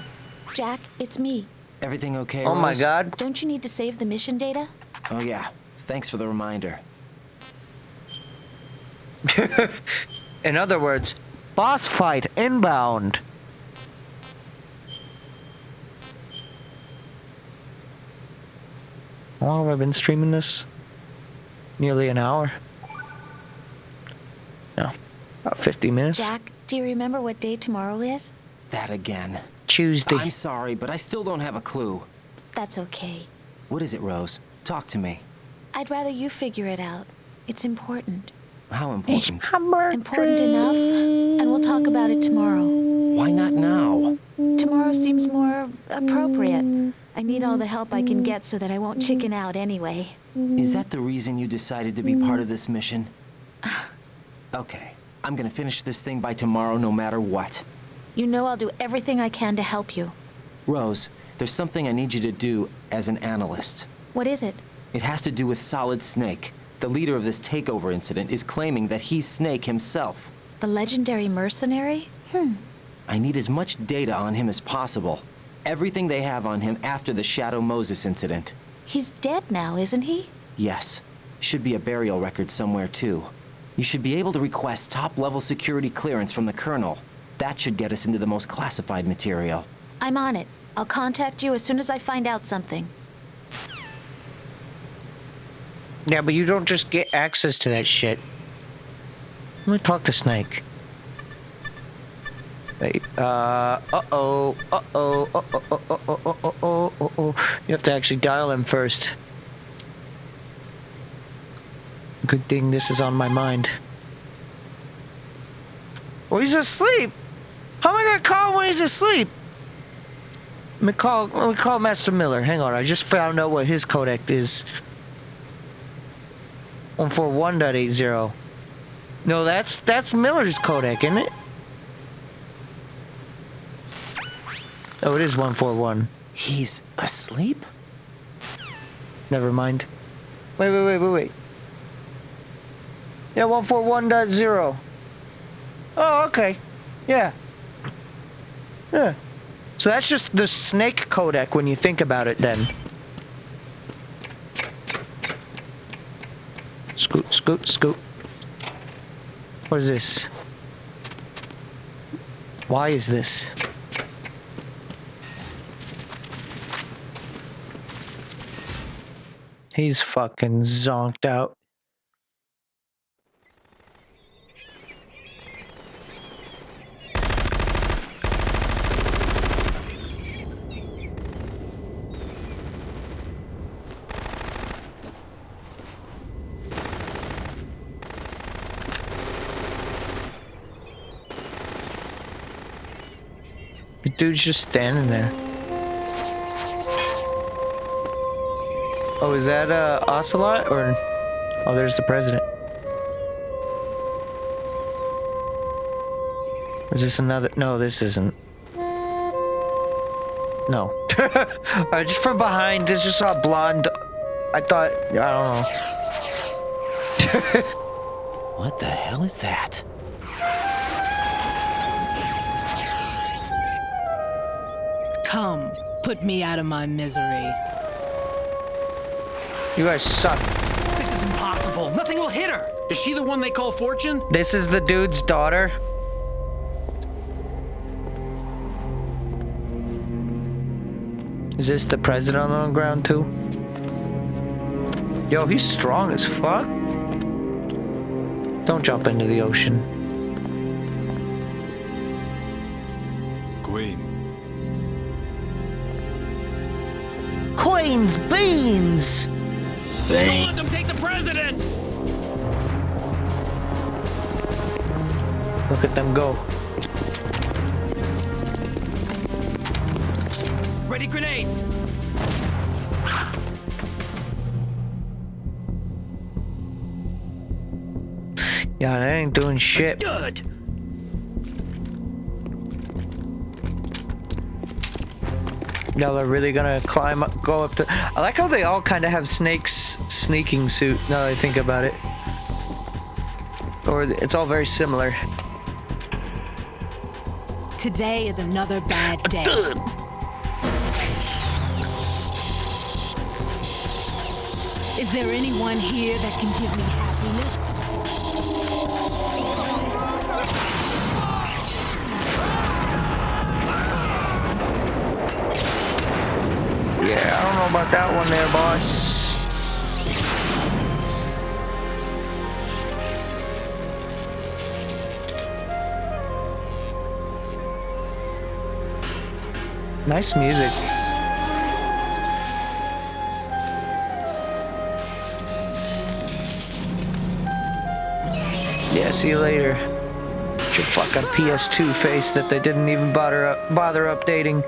Jack, it's me. Everything okay, Oh my Rose? god. Don't you need to save the mission data? Oh yeah. Thanks for the reminder. In other words, boss fight inbound. How long have I been streaming this? Nearly an hour. No, about 50 minutes. Jack, do you remember what day tomorrow is? That again. Tuesday. I'm sorry, but I still don't have a clue. That's okay. What is it, Rose? Talk to me. I'd rather you figure it out. It's important. How important? Important enough, and we'll talk about it tomorrow. Why not now? Tomorrow seems more appropriate. I need all the help I can get so that I won't chicken out anyway. Is that the reason you decided to be part of this mission? Okay, I'm gonna finish this thing by tomorrow no matter what. You know I'll do everything I can to help you. Rose, there's something I need you to do as an analyst. What is it? It has to do with Solid Snake. The leader of this takeover incident is claiming that he's Snake himself. The legendary mercenary? I need as much data on him as possible. Everything they have on him after the Shadow Moses incident. He's dead now, isn't he? Yes. Should be a burial record somewhere, too. You should be able to request top-level security clearance from the Colonel. That should get us into the most classified material. I'm on it. I'll contact you as soon as I find out something. Yeah, but you don't just get access to that shit. Let me talk to Snake. Wait, uh-oh. You have to actually dial him first. Good thing this is on my mind. Oh, he's asleep! How am I gonna call him when he's asleep? Let me call Master Miller. Hang on, I just found out what his codec is. 141.80. No, that's Miller's codec, isn't it? Oh, it is 141. He's asleep? Never mind. Wait. Yeah, 141.0. Oh, okay. Yeah. Yeah. So that's just the snake codec when you think about it then. Scoot, scoot, scoot. What is this? Why is this? He's fucking zonked out. The dude's just standing there. Oh, is that Ocelot or? Oh, there's the president. Is this another? No, this isn't. No. Just from behind, there's just a blonde. I thought, I don't know. What the hell is that? Come, put me out of my misery. You guys suck. This is impossible. Nothing will hit her. Is she the one they call Fortune? This is the dude's daughter. Is this the president on the ground too? Yo, he's strong as fuck. Don't jump into the ocean. Queen. Queen's beans! Don't let them take the president! Look at them go. Ready grenades! Yeah, that ain't doing shit. Good! Y'all are really gonna climb up, go up to... I like how they all kind of have Snake's sneaking suit, now that I think about it. Or it's all very similar. Today is another bad day. Is there anyone here that can give me happiness? Yeah, I don't know about that one there, boss. Nice music. Yeah, see you later. It's your fucking PS2 face that they didn't even bother updating.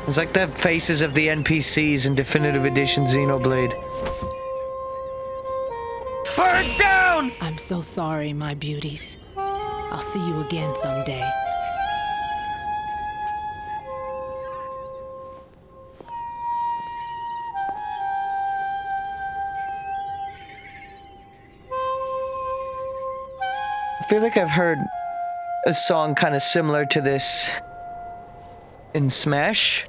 It's like the faces of the NPCs in Definitive Edition Xenoblade. Burn down! I'm so sorry, my beauties. I'll see you again someday. I feel like I've heard a song kind of similar to this in Smash.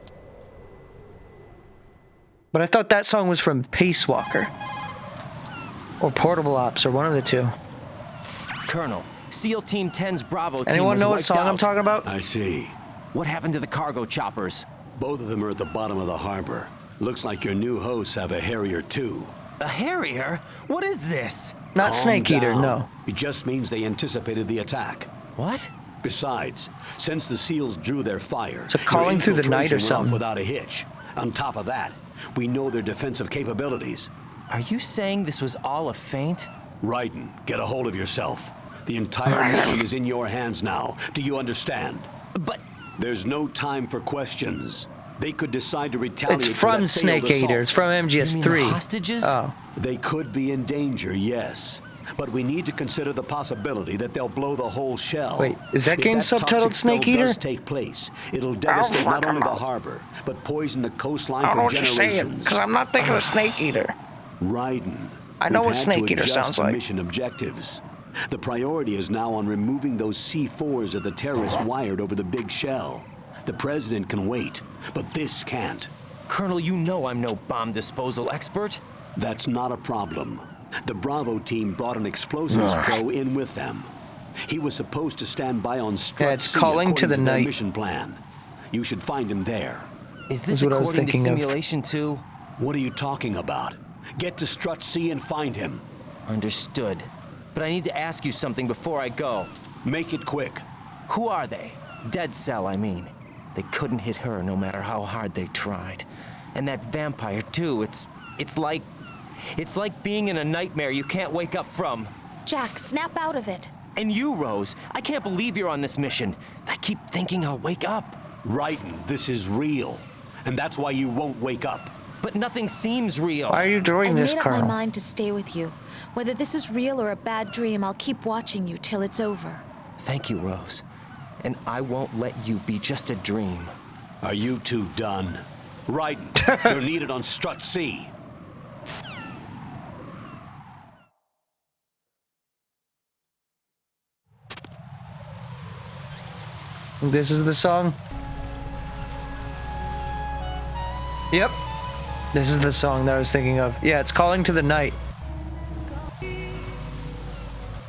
But I thought that song was from Peace Walker. Or Portable Ops, or one of the two. Colonel, SEAL Team 10's Bravo team Anyone was know what wiped song out. I'm talking about? I see. What happened to the cargo choppers? Both of them are at the bottom of the harbor. Looks like your new hosts have a Harrier too. A Harrier? What is this? Not Calm Snake Eater, down. no. It just means they anticipated the attack. What? Besides, since the SEALs drew their fire, So calling your through the night or infiltration went off something. without a hitch. On top of that, we know their defensive capabilities. Are you saying this was all a feint? Raiden, get a hold of yourself. The entire mission is in your hands now. Do you understand? But there's no time for questions. They could decide to retaliate. It's from Snake Eater. It's from MGS3. You mean the hostages? Oh. They could be in danger, yes. But we need to consider the possibility that they'll blow the whole shell. Wait, is that If game toxic subtitled Snake spill Eater? does take place, it'll devastate not only the harbor, but poison the coastline I don't know for what you're saying, generations. because I'm not thinking of Snake Eater. Raiden. I know we've what had Snake to Eater adjust sounds the like. mission objectives. The priority is now on removing those C4s that the terrorists wired over the big shell. The president can wait, but this can't. Colonel, you know I'm no bomb disposal expert. That's not a problem. The Bravo team brought an explosives pro in with them. He was supposed to stand by on Strut Yeah, it's C calling to the according their night. mission plan. You should find him there. Is this That's what I was according to thinking of. simulation too? What are you talking about? Get to Strut C and find him. Understood. But I need to ask you something before I go. Make it quick. Who are they? Dead Cell, I mean. They couldn't hit her no matter how hard they tried. And that vampire too, it's like being in a nightmare you can't wake up from. Jack, snap out of it. And you, Rose, I can't believe you're on this mission. I keep thinking I'll wake up. Raiden, this is real. And that's why you won't wake up. But nothing seems real. Why are you doing this, I made up my Colonel? mind to stay with you. Whether this is real or a bad dream, I'll keep watching you till it's over. Thank you, Rose. And I won't let you be just a dream. Are you two done? Raiden, you're needed on Strut C. This is the song? Yep. This is the song that I was thinking of. Yeah, it's Calling to the Night.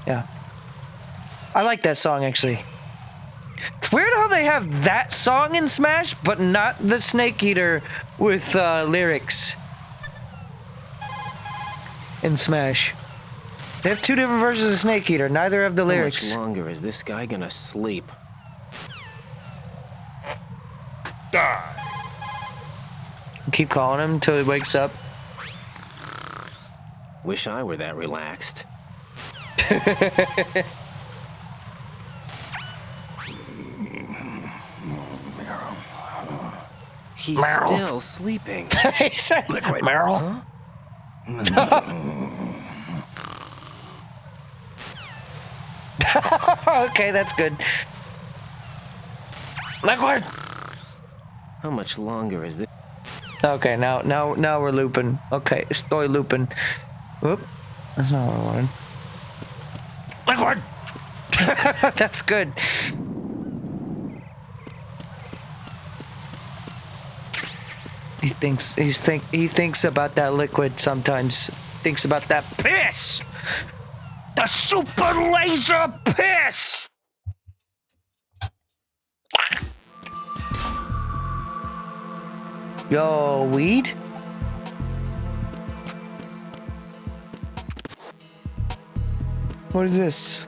Yeah. I like that song, actually. It's weird how they have that song in Smash, but not the Snake Eater with lyrics in Smash. They have two different versions of Snake Eater. Neither have the lyrics. How much longer is this guy gonna sleep? Keep calling him until he wakes up. Wish I were that relaxed. He's Meryl. still sleeping. He said, Liquid. Meryl. Okay, that's good. Liquid. How much longer is this? Okay, now we're looping. Okay, estoy looping. Whoop. That's not what I wanted. Liquid. That's good. He thinks about that liquid sometimes. Thinks about that piss. The super laser piss. Yo, weed? What is this?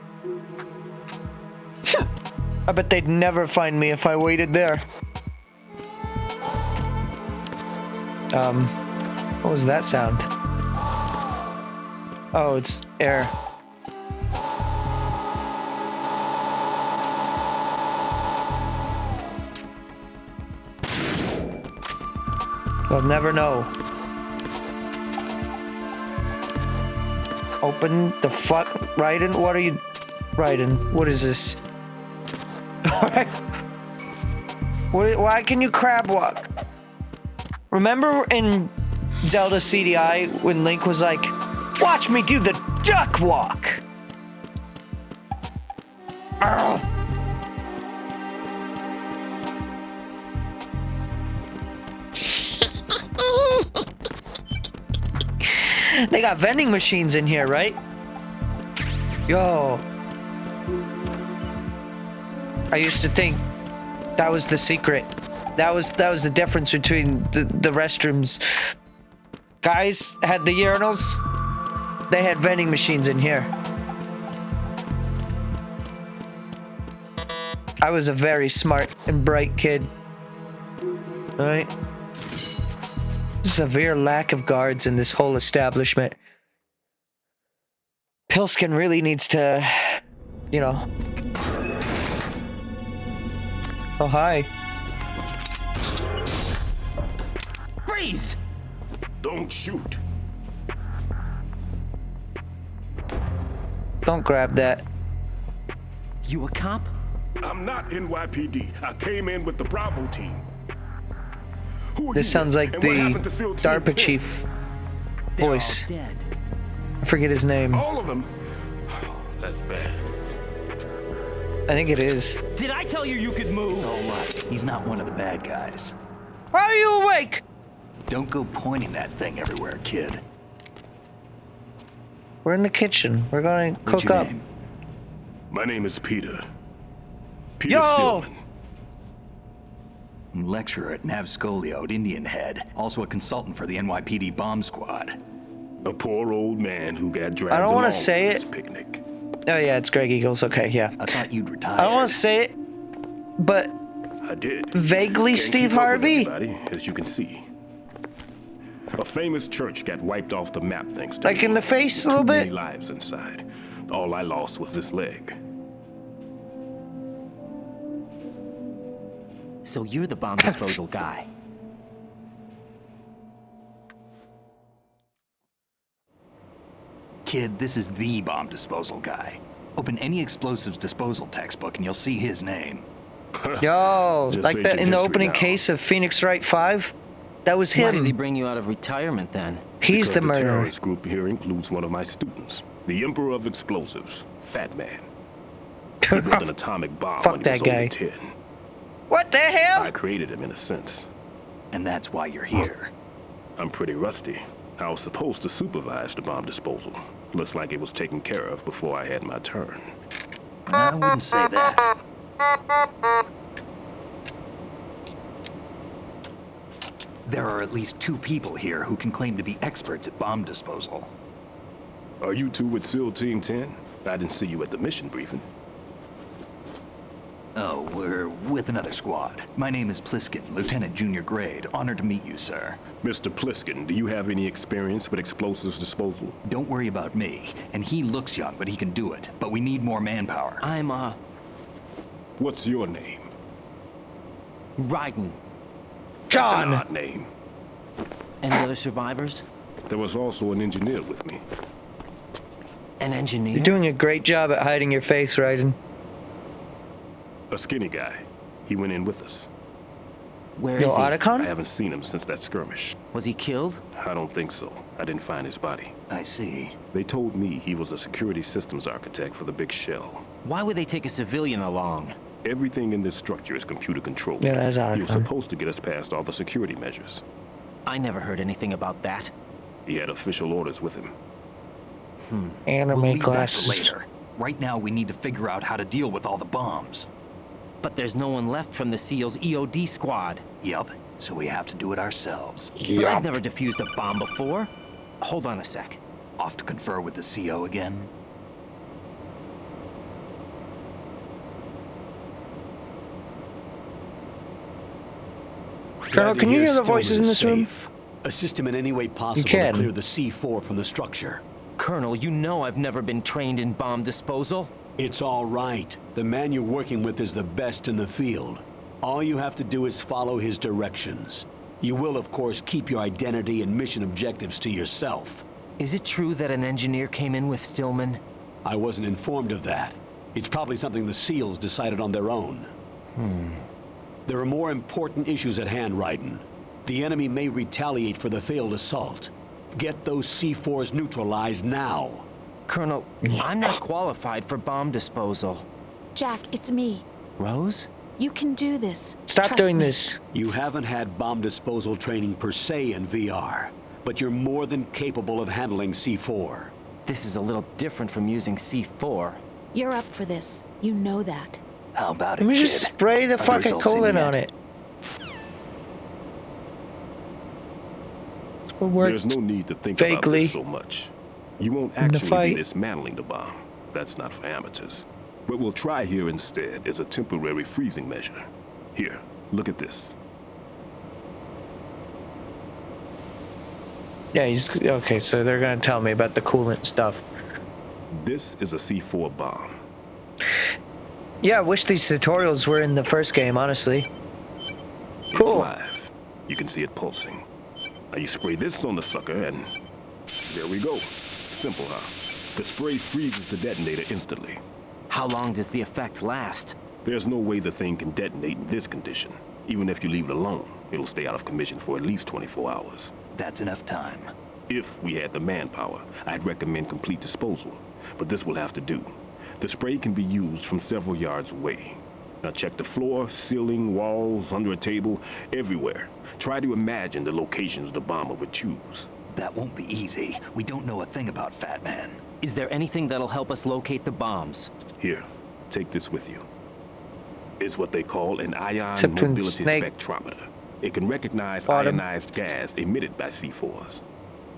I bet they'd never find me if I waited there. What was that sound? Oh, it's air. They'll never know. Open the fuck, Raiden? What are you, Raiden? What is this? Why can you crab walk? Remember in Zelda CDI when Link was like, "Watch me do the duck walk." Arrgh. They got vending machines in here, right? Yo. I used to think that was the secret. That was the difference between the restrooms. Guys had the urinals. They had vending machines in here. I was a very smart and bright kid. All right. Severe lack of guards in this whole establishment. Pilskin really needs to, you know. Oh, hi. Freeze! Don't shoot. Don't grab that. You a cop? I'm not NYPD. I came in with the Bravo team. Who are This you sounds with? like And the what happened to SEAL Team DARPA 10? chief. voice. They're all dead. I forget his name. All of them? That's bad. I think it is. Did I tell you could move? It's all right. He's not one of the bad guys. Why are you awake? Don't go pointing that thing everywhere, kid. We're in the kitchen. We're gonna What's cook your up. name? My name is Peter. Peter Yo! Stillman. Lecturer at Navscolio at Indian Head. Also a consultant for the NYPD bomb squad. A poor old man who got dragged I don't want along to say for this it. picnic. Oh yeah, it's Greg Eagles. Okay, yeah. I thought you'd retire. I don't want to say it, but I did. vaguely Can't Steve keep up with Harvey. everybody, as you can see. A famous church got wiped off the map thanks to Like me. in the face a With little too many bit. lives inside. All I lost was this leg. So you're the bomb disposal guy. Kid, this is the bomb disposal guy. Open any explosives disposal textbook and you'll see his name. Yo, Just like that ancient in the history opening now. case of Phoenix Wright 5? That was Why did he him. bring you out of retirement then? He's Because the the murderer. terrorist group here includes one of my students, the Emperor of Explosives, Fat Man. He built an atomic bomb Fuck when he that was guy. only 10. What the hell? I created him in a sense. And that's why you're here. I'm pretty rusty. I was supposed to supervise the bomb disposal. Looks like it was taken care of before I had my turn. I wouldn't say that. There are at least 2 people here who can claim to be experts at bomb disposal. Are you two with SEAL Team 10? I didn't see you at the mission briefing. Oh, we're with another squad. My name is Pliskin, Lieutenant Junior Grade. Honored to meet you, sir. Mr. Pliskin, do you have any experience with explosives disposal? Don't worry about me. And he looks young, but he can do it. But we need more manpower. I'm, What's your name? Raiden. That's an John. odd name. Any other survivors? There was also an engineer with me. An engineer? You're doing a great job at hiding your face, Raiden. A skinny guy. He went in with us. Where Yo, is he? I Otacon? haven't seen him since that skirmish. Was he killed? I don't think so. I didn't find his body. I see. They told me he was a security systems architect for the big shell. Why would they take a civilian along? Everything in this structure is computer controlled. Yeah, that's He was Otacon. supposed to get us past all the security measures. I never heard anything about that. He had official orders with him. Anime We'll leave that for glasses. later. Right now, we need to figure out how to deal with all the bombs. But there's no one left from the SEAL's EOD squad. Yup. So we have to do it ourselves. But I've never defused a bomb before. Hold on a sec. Off to confer with the CO again? Colonel, can you hear the voices in this room? Assist him in any way possible can. to clear the C4 from the structure. Colonel, you know I've never been trained in bomb disposal. It's all right. The man you're working with is the best in the field. All you have to do is follow his directions. You will, of course, keep your identity and mission objectives to yourself. Is it true that an engineer came in with Stillman? I wasn't informed of that. It's probably something the SEALs decided on their own. There are more important issues at hand, Raiden. The enemy may retaliate for the failed assault. Get those C4s neutralized now. Colonel, I'm not qualified for bomb disposal. Jack, it's me. Rose? You can do this. Stop Trust doing me. this. You haven't had bomb disposal training per se in VR, but you're more than capable of handling C4. This is a little different from using C4. You're up for this. You know that. How about it, Let me kid? just spray the Are the fucking results in coolant yet? on it. We'll work There's no need to think about vaguely this so much. You won't in the actually be fight. dismantling the bomb. That's not for amateurs. What we'll try here instead is a temporary freezing measure. Here, look at this. Yeah, he's okay. So they're gonna tell me about the coolant stuff. This is a C4 bomb. Yeah, I wish these tutorials were in the first game, honestly. It's Cool. live. You can see it pulsing. Now you spray this on the sucker and there we go. Simple, huh? The spray freezes the detonator instantly. How long does the effect last? There's no way the thing can detonate in this condition. Even if you leave it alone, it'll stay out of commission for at least 24 hours. That's enough time. If we had the manpower, I'd recommend complete disposal. But this will have to do. The spray can be used from several yards away. Now check the floor, ceiling, walls, under a table, everywhere. Try to imagine the locations the bomber would choose. That won't be easy. We don't know a thing about Fat Man. Is there anything that'll help us locate the bombs? Here, take this with you. It's what they call an ion Except when mobility Snake spectrometer. It can recognize bought him. ionized gas emitted by C4s.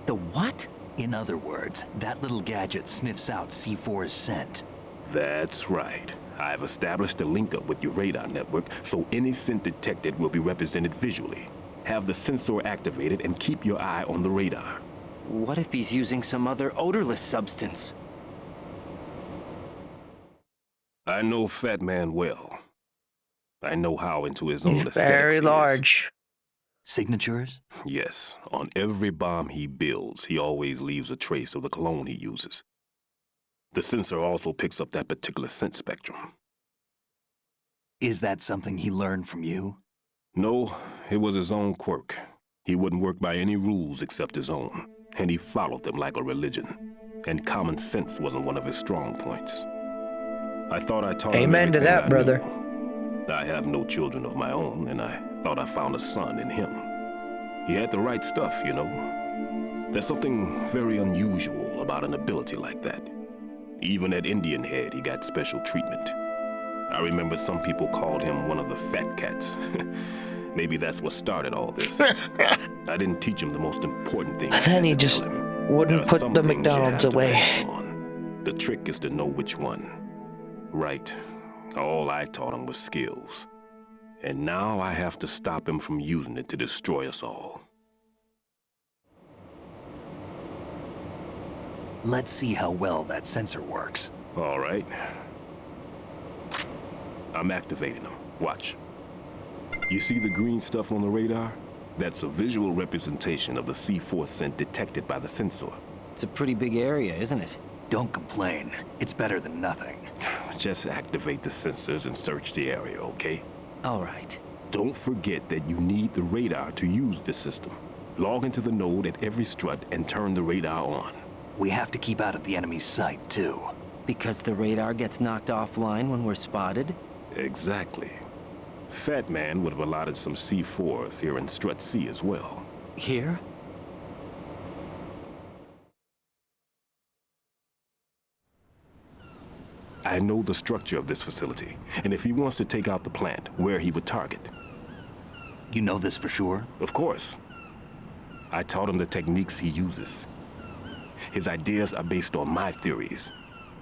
The what? In other words, that little gadget sniffs out C4's scent. That's right. I've established a link up with your radar network, so any scent detected will be represented visually. Have the sensor activated and keep your eye on the radar. What if he's using some other odorless substance? I know Fat Man well. I know how into his own He's aesthetics very he is. large. Signatures? Yes, on every bomb he builds, he always leaves a trace of the cologne he uses. The sensor also picks up that particular scent spectrum. Is that something he learned from you? No, it was his own quirk. He wouldn't work by any rules except his own, and he followed them like a religion. And common sense wasn't one of his strong points. I thought I taught him Amen to everything that, I brother. knew. I have no children of my own, and I thought I found a son in him. He had the right stuff, you know. There's something very unusual about an ability like that. Even at Indian Head, he got special treatment. I remember some people called him one of the fat cats. Maybe that's what started all this. I didn't teach him the most important thing. Then he just wouldn't put the McDonald's away. The trick is to know which one. Right. All I taught him was skills. And now I have to stop him from using it to destroy us all. Let's see how well that sensor works. All right. I'm activating them. Watch. You see the green stuff on the radar? That's a visual representation of the C4 scent detected by the sensor. It's a pretty big area, isn't it? Don't complain. It's better than nothing. Just activate the sensors and search the area, okay? All right. Don't forget that you need the radar to use this system. Log into the node at every strut and turn the radar on. We have to keep out of the enemy's sight, too. Because the radar gets knocked offline when we're spotted? Exactly. Fat Man would have allotted some C4s here in Strut C as well. Here? I know the structure of this facility, and if he wants to take out the plant, where he would target. You know this for sure? Of course. I taught him the techniques he uses. His ideas are based on my theories.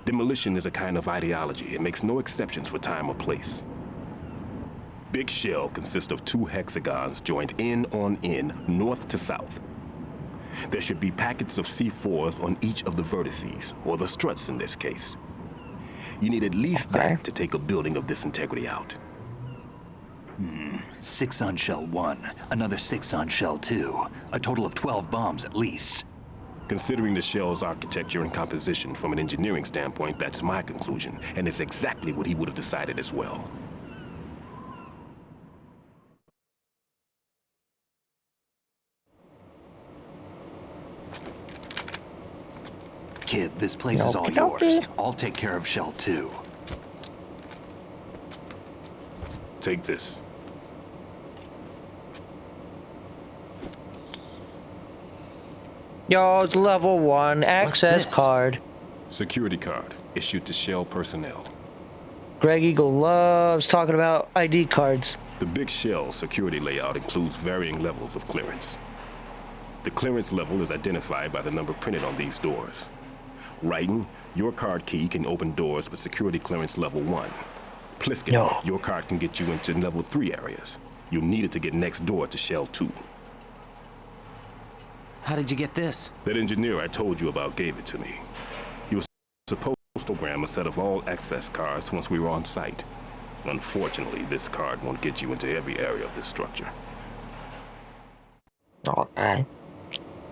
Demolition is a kind of ideology. It makes no exceptions for time or place. Big shell consists of 2 hexagons joined end on end, north to south. There should be packets of C4s on each of the vertices, or the struts in this case. You need at least that to take a building of this integrity out. 6 on shell 1, another 6 on shell 2. A total of 12 bombs at least. Considering the shell's architecture and composition from an engineering standpoint, that's my conclusion, and it's exactly what he would have decided as well. Kid, this place is all yours. I'll take care of shell 2. Take this. Yo, it's level 1 access this? card. Security card issued to Shell personnel. Greg Eagle loves talking about ID cards. The Big Shell security layout includes varying levels of clearance. The clearance level is identified by the number printed on these doors. Raiden, your card key can open doors with security clearance level 1. Pliskin, your card can get you into level 3 areas. You'll need it to get next door to Shell 2. How did you get this? That engineer I told you about gave it to me. He was supposed to program a set of all access cards once we were on site. Unfortunately, this card won't get you into every area of this structure. Okay.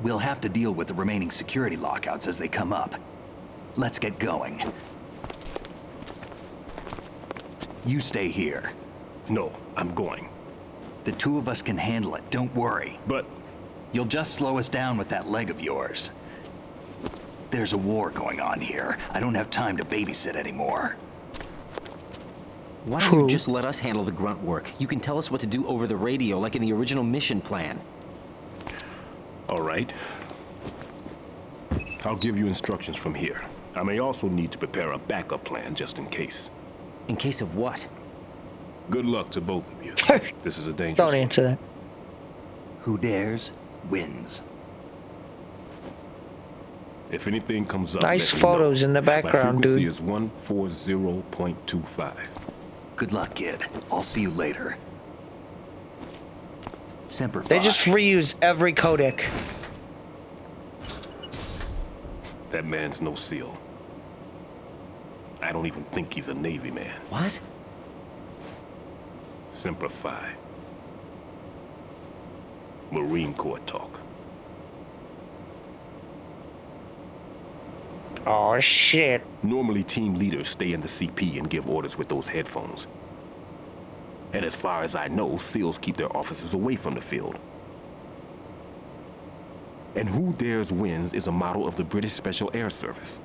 We'll have to deal with the remaining security lockouts as they come up. Let's get going. You stay here. No, I'm going. The 2 of us can handle it, don't worry. But You'll just slow us down with that leg of yours. There's a war going on here. I don't have time to babysit anymore. Why don't you just let us handle the grunt work? You can tell us what to do over the radio, like in the original mission plan. All right. I'll give you instructions from here. I may also need to prepare a backup plan just in case. In case of what? Good luck to both of you. This is a dangerous Don't answer that. Who dares, wins. If anything comes up, Nice let me photos know. in the background, My frequency dude. is 140.25. Good luck, kid. I'll see you later. Semper They Fi. just reuse every codec. That man's no SEAL. I don't even think he's a Navy man. What? Semper Fi. Marine Corps talk. Oh, shit. Normally, team leaders stay in the CP and give orders with those headphones. And as far as I know, SEALs keep their officers away from the field. And Who Dares Wins is a model of the British Special Air Service.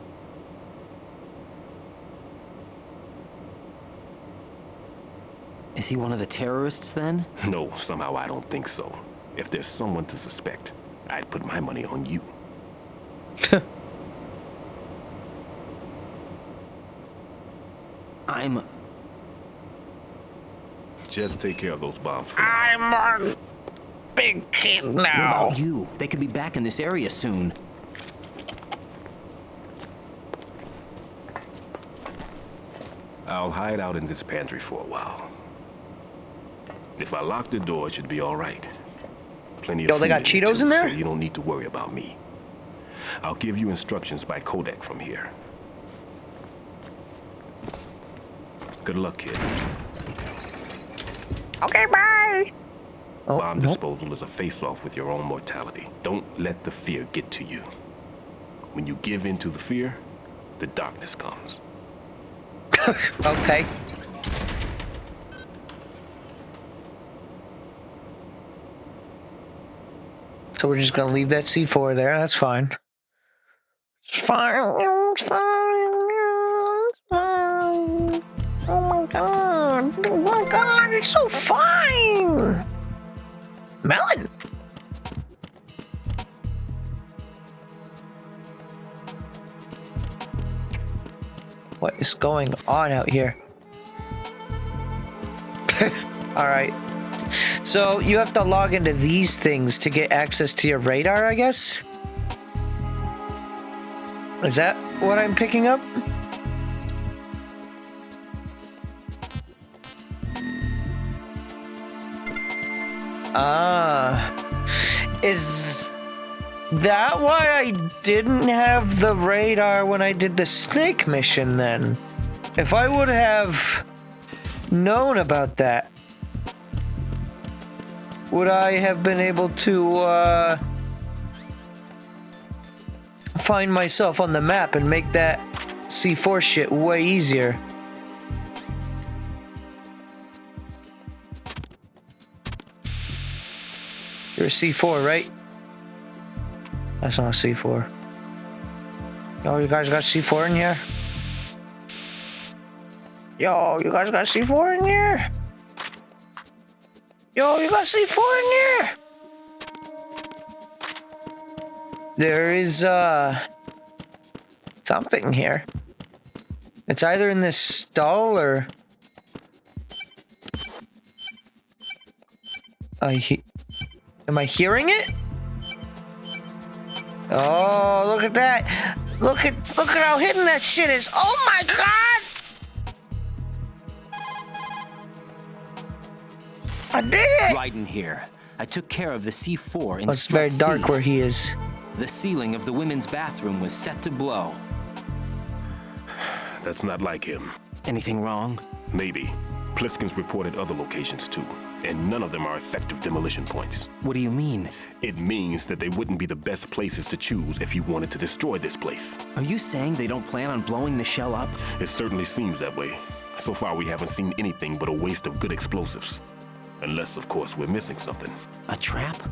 Is he one of the terrorists then? No, somehow I don't think so. If there's someone to suspect, I'd put my money on you. I'm... Just take care of those bombs for now. I'm a big kid What now. about you? They could be back in this area soon. I'll hide out in this pantry for a while. If I lock the door, it should be all right. Plenty of Yo, they food got here, Cheetos too, in there? so you don't need to worry about me. I'll give you instructions by codec from here. Good luck, kid. Okay, bye. Oh, Bomb nope. disposal is a face-off with your own mortality. Don't let the fear get to you. When you give in to the fear, the darkness comes. Okay. So we're just gonna leave that C4 there. That's fine. It's fine. It's fine. It's fine. Oh my god. Oh my god. It's so fine. Melon. What is going on out here? Alright. So you have to log into these things to get access to your radar, I guess? Is that what I'm picking up? Is that why I didn't have the radar when I did the snake mission then? If I would have known about that, would I have been able to find myself on the map and make that C4 shit way easier? You're a C4, right? That's not a C4. Yo, you guys got C4 in here? Yo, you guys got C4 in here? Yo, you got C4 in here? There is, something here. It's either in this stall or... Am I hearing it? Oh, look at that. Look at how hidden that shit is. Oh my god! I did it! Raiden here. I took care of the C4 in It's very Strut dark C. where he is. The ceiling of the women's bathroom was set to blow. That's not like him. Anything wrong? Maybe. Pliskin's reported other locations too, and none of them are effective demolition points. What do you mean? It means that they wouldn't be the best places to choose if you wanted to destroy this place. Are you saying they don't plan on blowing the shell up? It certainly seems that way. So far, we haven't seen anything but a waste of good explosives. Unless, of course, we're missing something. A trap?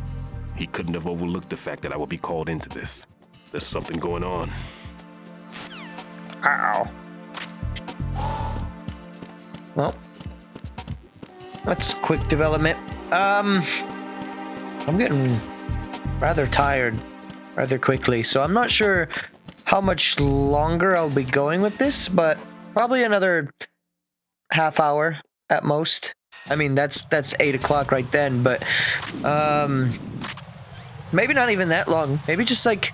He couldn't have overlooked the fact that I would be called into this. There's something going on. Ow. Well, that's quick development. I'm getting rather tired rather quickly, so I'm not sure how much longer I'll be going with this, but probably another half hour at most. I mean, that's 8 o'clock right then, but maybe not even that long. Maybe just like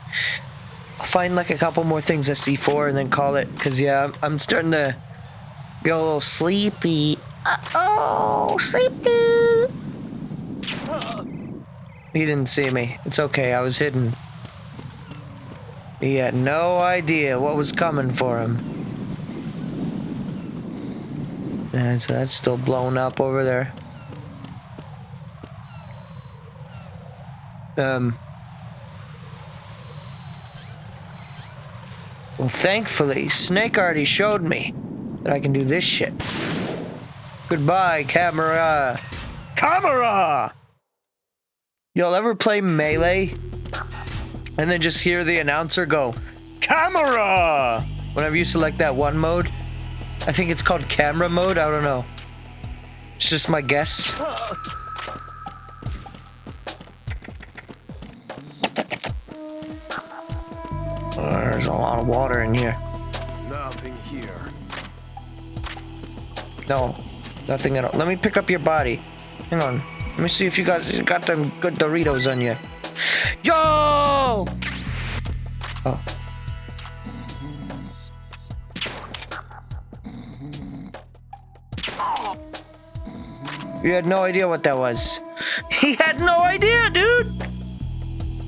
find like a couple more things at C4 and then call it. Cause yeah, I'm starting to get a little sleepy. Oh, sleepy. He didn't see me. It's okay. I was hidden. He had no idea what was coming for him. And so that's still blown up over there. Well, thankfully, Snake already showed me that I can do this shit. Goodbye, camera. Camera! Y'all ever play Melee? And then just hear the announcer go, camera! Whenever you select that one mode. I think it's called camera mode, I don't know. It's just my guess. There's a lot of water in here. Nothing here. No, nothing at all. Let me pick up your body. Hang on. Let me see if you got them good Doritos on you. Yo! Oh. You had no idea what that was. He had no idea, dude!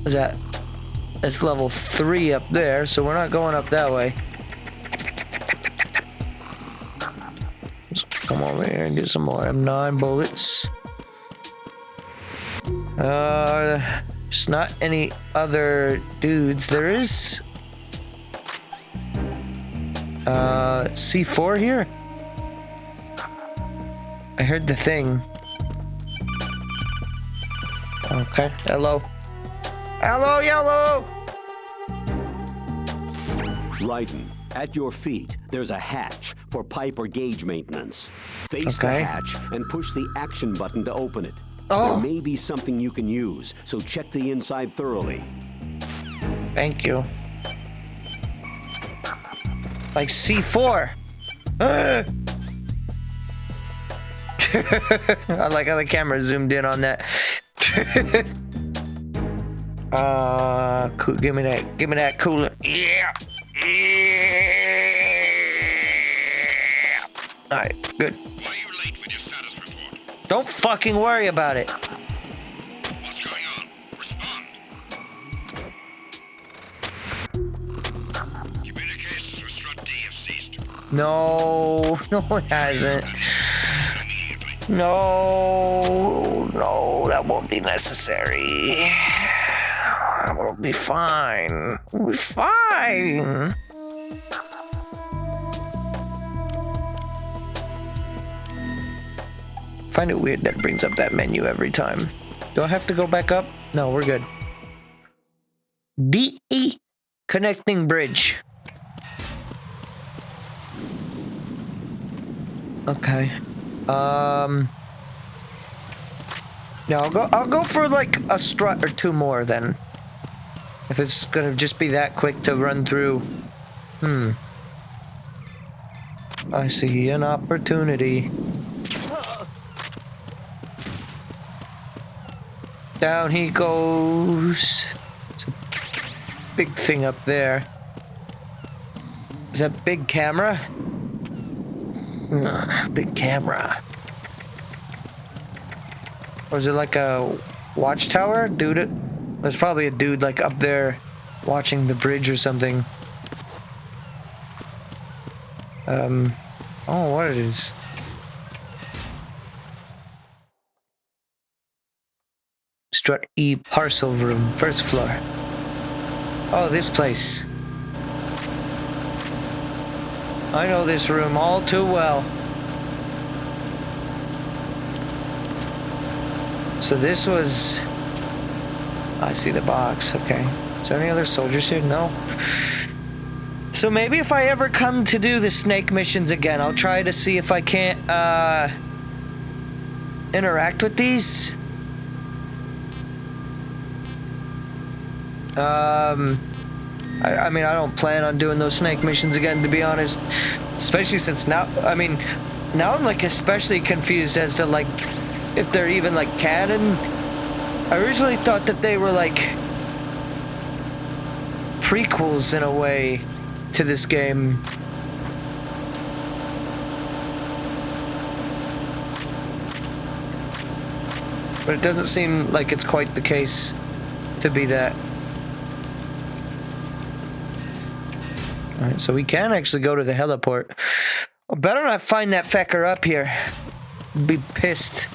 What's that? It's level 3 up there, so we're not going up that way. Let's come over here and do some more M9 bullets. There's not any other dudes. There is C4 here. I heard the thing. Okay, hello. Hello, yellow! Raiden, at your feet, there's a hatch for pipe or gauge maintenance. Face Okay. the hatch and push the action button to open it. Oh. There may be something you can use, so check the inside thoroughly. Thank you. Like C4. I like how the camera zoomed in on that. Cool. Give me that cooler. Yeah. All right, good. Why are you late with your status report? Don't fucking worry about it. What's going on? Respond. Communications with Strut D have ceased. No, it hasn't. No, that won't be necessary. We'll be fine. We'll be fine. Find it weird that brings up that menu every time. Do I have to go back up? No, we're good. DE connecting bridge. Okay. Yeah, I'll go for like a strut or 2 more then. If it's gonna just be that quick to run through. I see an opportunity. Down he goes. It's a big thing up there. Is that big camera? Big camera. Or is it like a watchtower? Dude, there's probably a dude like up there watching the bridge or something. Oh, what it is? Strut E parcel room, 1st floor. Oh, this place. I know this room all too well. So this was I see the box. Okay. Is there any other soldiers here? No. So maybe if I ever come to do the snake missions again, I'll try to see if I can't interact with these. I mean, I don't plan on doing those snake missions again, to be honest. Especially since now, I mean, now I'm like especially confused as to like if they're even like canon. I originally thought that they were like prequels in a way to this game. But it doesn't seem like it's quite the case to be that. Alright, so we can actually go to the heliport. I better not find that fecker up here. I'd be pissed.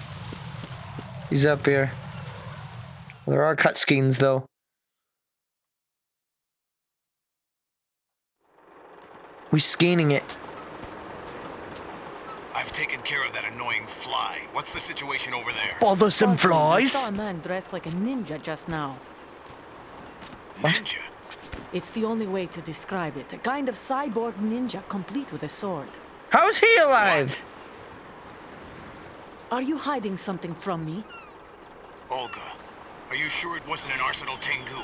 He's up here. There are cutscenes though. We scanning it. I've taken care of that annoying fly. What's the situation over there? Bothersome I flies. saw a man dressed like a ninja just now. Ninja? It's the only way to describe it. A kind of cyborg ninja complete with a sword. How's he alive? Are you hiding something from me? Olga, are you sure it wasn't an Arsenal Tengu?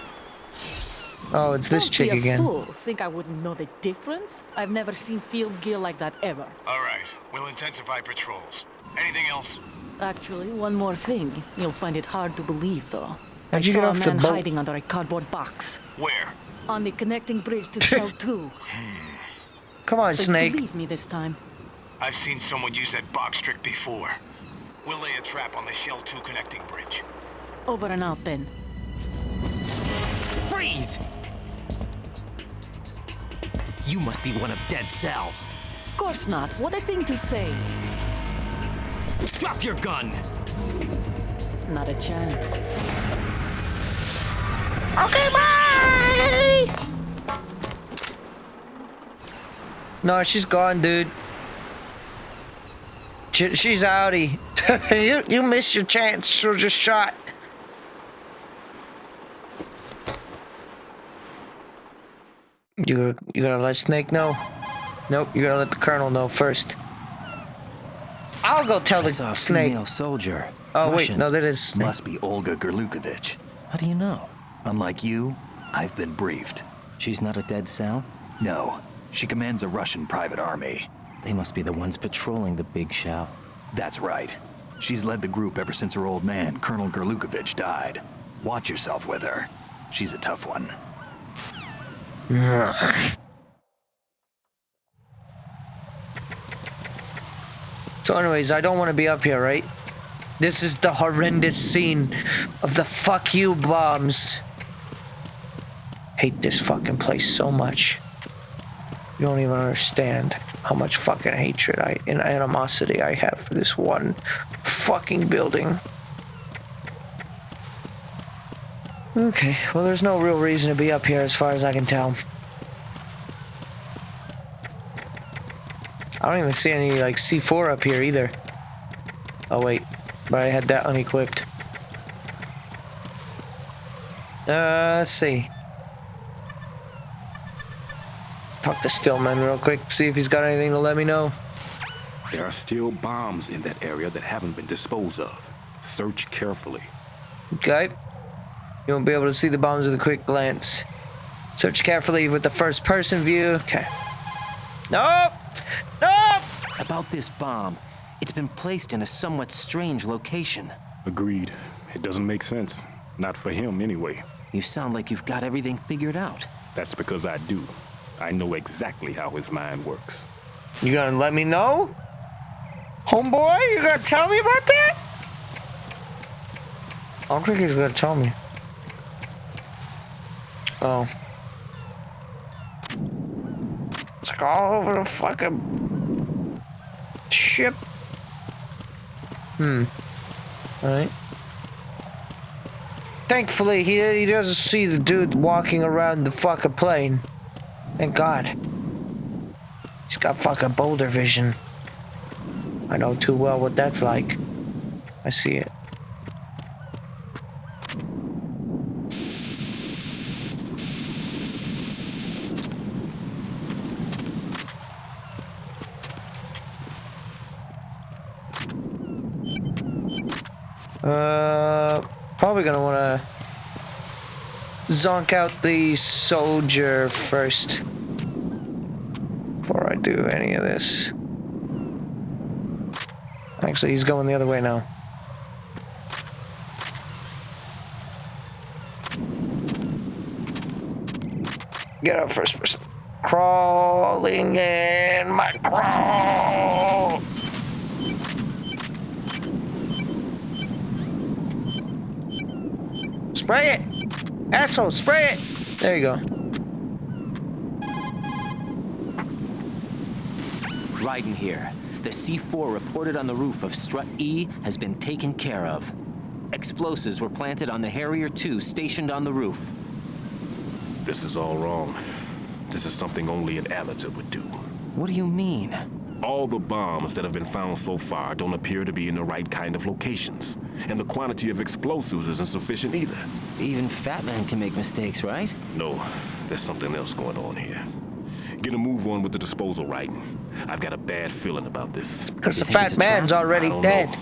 Oh, it's this chick Don't be a again. fool. Think I wouldn't know the difference? I've never seen field gear like that ever. All right, we'll intensify patrols. Anything else? Actually, one more thing. You'll find it hard to believe, though. How'd you I get saw off a the man boat? hiding under a cardboard box. Where? On the connecting bridge to Shell 2. Come on, So Snake. believe me this time. I've seen someone use that box trick before. We'll lay a trap on the Shell 2 connecting bridge. Over and out then. Freeze! You must be one of Dead Cell. Of course not. What a thing to say. Drop your gun! Not a chance. Okay, bye! No, she's gone, dude. She's outie. you missed your chance. She'll just shot. You gotta let Snake know? Nope, you gotta let the Colonel know first. I'll go tell I the saw a Snake. female soldier. Oh Russian. wait, no, that is Snake. Must be Olga Gerlukovich. How do you know? Unlike you, I've been briefed. She's not a Dead Cell? No, she commands a Russian private army. They must be the ones patrolling the big shell. That's right. She's led the group ever since her old man, Colonel Gerlukovich, died. Watch yourself with her. She's a tough one. So anyways, I don't want to be up here, right? This is the horrendous scene of the fuck you bombs. Hate this fucking place so much. You don't even understand how much fucking hatred and animosity I have for this one fucking building. Okay, well there's no real reason to be up here as far as I can tell. I don't even see any like C4 up here either. Oh wait, but I had that unequipped. Let's see. Talk to Stillman real quick, see if he's got anything to let me know. There are still bombs in that area that haven't been disposed of. Search carefully. Okay. You won't be able to see the bombs with a quick glance. Search carefully with the first person view. Okay. Nope! Nope! About this bomb, it's been placed in a somewhat strange location. Agreed. It doesn't make sense. Not for him, anyway. You sound like you've got everything figured out. That's because I do. I know exactly how his mind works. You gonna let me know? Homeboy, you gonna tell me about that? I don't think he's gonna tell me. Oh. It's like all over the fucking ship. Alright. Thankfully, he doesn't see the dude walking around the fucking plane. Thank God. He's got fucking boulder vision. I know too well what that's like. I see it. Probably gonna wanna zonk out the soldier first before I do any of this. Actually, he's going the other way now. Get up first person. Crawling in my crawl. Spray it! Asshole, spray it! There you go. Raiden here. The C4 reported on the roof of Strut E has been taken care of. Explosives were planted on the Harrier 2 stationed on the roof. This is all wrong. This is something only an amateur would do. What do you mean? All the bombs that have been found so far don't appear to be in the right kind of locations. And the quantity of explosives isn't sufficient either. Even Fat Man can make mistakes, right? No, there's something else going on here. Get a move on with the disposal, Raiden. I've got a bad feeling about this. Because the Fat Man's already dead. Know,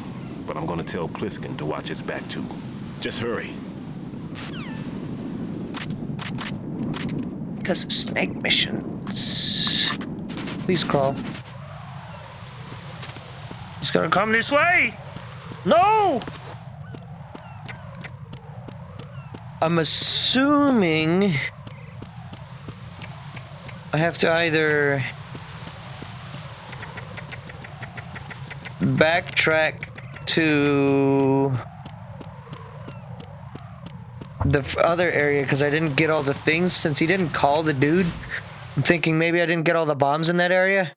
but I'm gonna tell Pliskin to watch his back too. Just hurry. Because snake missions. Please crawl. It's gonna come this way! No! I'm assuming I have to either backtrack to the other area because I didn't get all the things since he didn't call the dude. I'm thinking maybe I didn't get all the bombs in that area.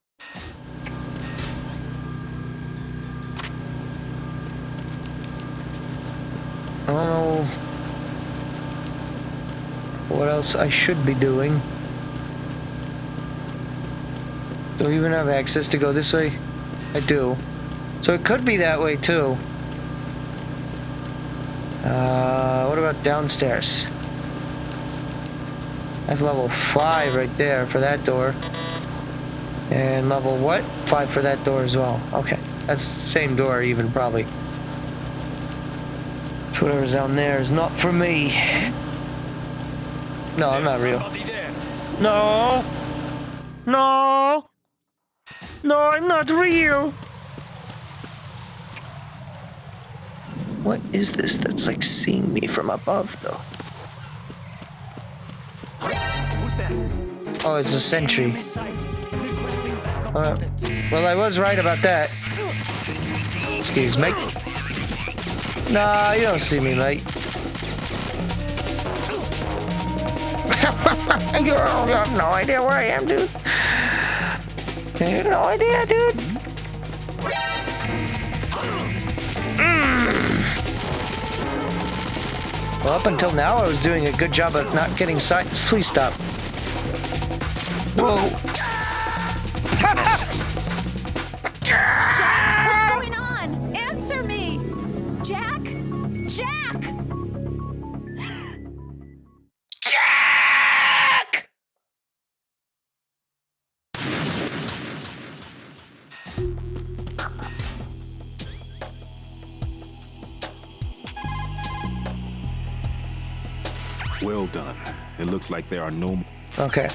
I don't know what else I should be doing. Do I even have access to go this way? I do. So it could be that way too. What about downstairs? That's level 5 right there for that door. And level what? 5 for that door as well. Okay. That's the same door even probably. So whatever's down there is not for me. No, I'm not real. No! No! No, I'm not real! What is this that's like seeing me from above though? Oh, it's a sentry. Well, I was right about that. Excuse me. Nah, you don't see me, mate. You have no idea where I am, dude. You have no idea, dude. Well, up until now, I was doing a good job of not getting sights. Please stop. Whoa. Jack, what's going on? Answer me! Jack? Jack! Jack! Well done. It looks like there are no... Okay.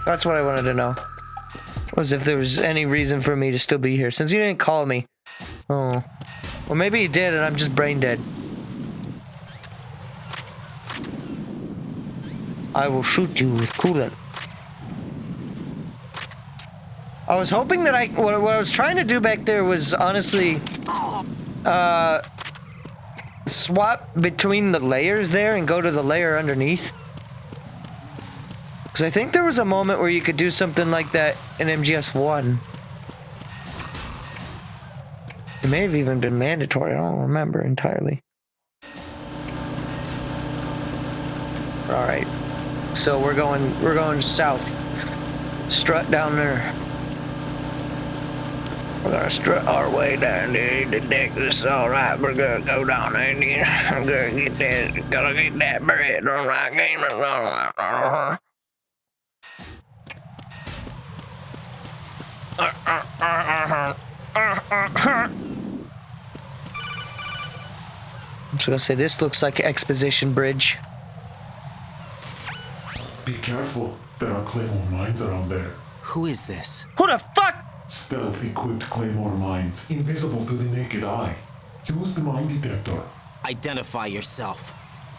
That's what I wanted to know. Was if there was any reason for me to still be here. Since you didn't call me. Oh. Well, maybe you did and I'm just brain dead. I will shoot you with coolant. I was hoping that what I was trying to do back there was honestly... swap between the layers there and go to the layer underneath. Because I think there was a moment where you could do something like that in MGS1. It may have even been mandatory, I don't remember entirely. Alright. So we're going south. Strut down there. We're gonna strut our way down there to deck. This is alright, we're gonna go down there and I'm gonna get that bread, alright, game, alright. I'm just gonna say this looks like exposition bridge. Be careful. There are Claymore mines around there. Who is this? Who the fuck? Stealth-equipped Claymore mines, invisible to the naked eye. Use the mine detector. Identify yourself.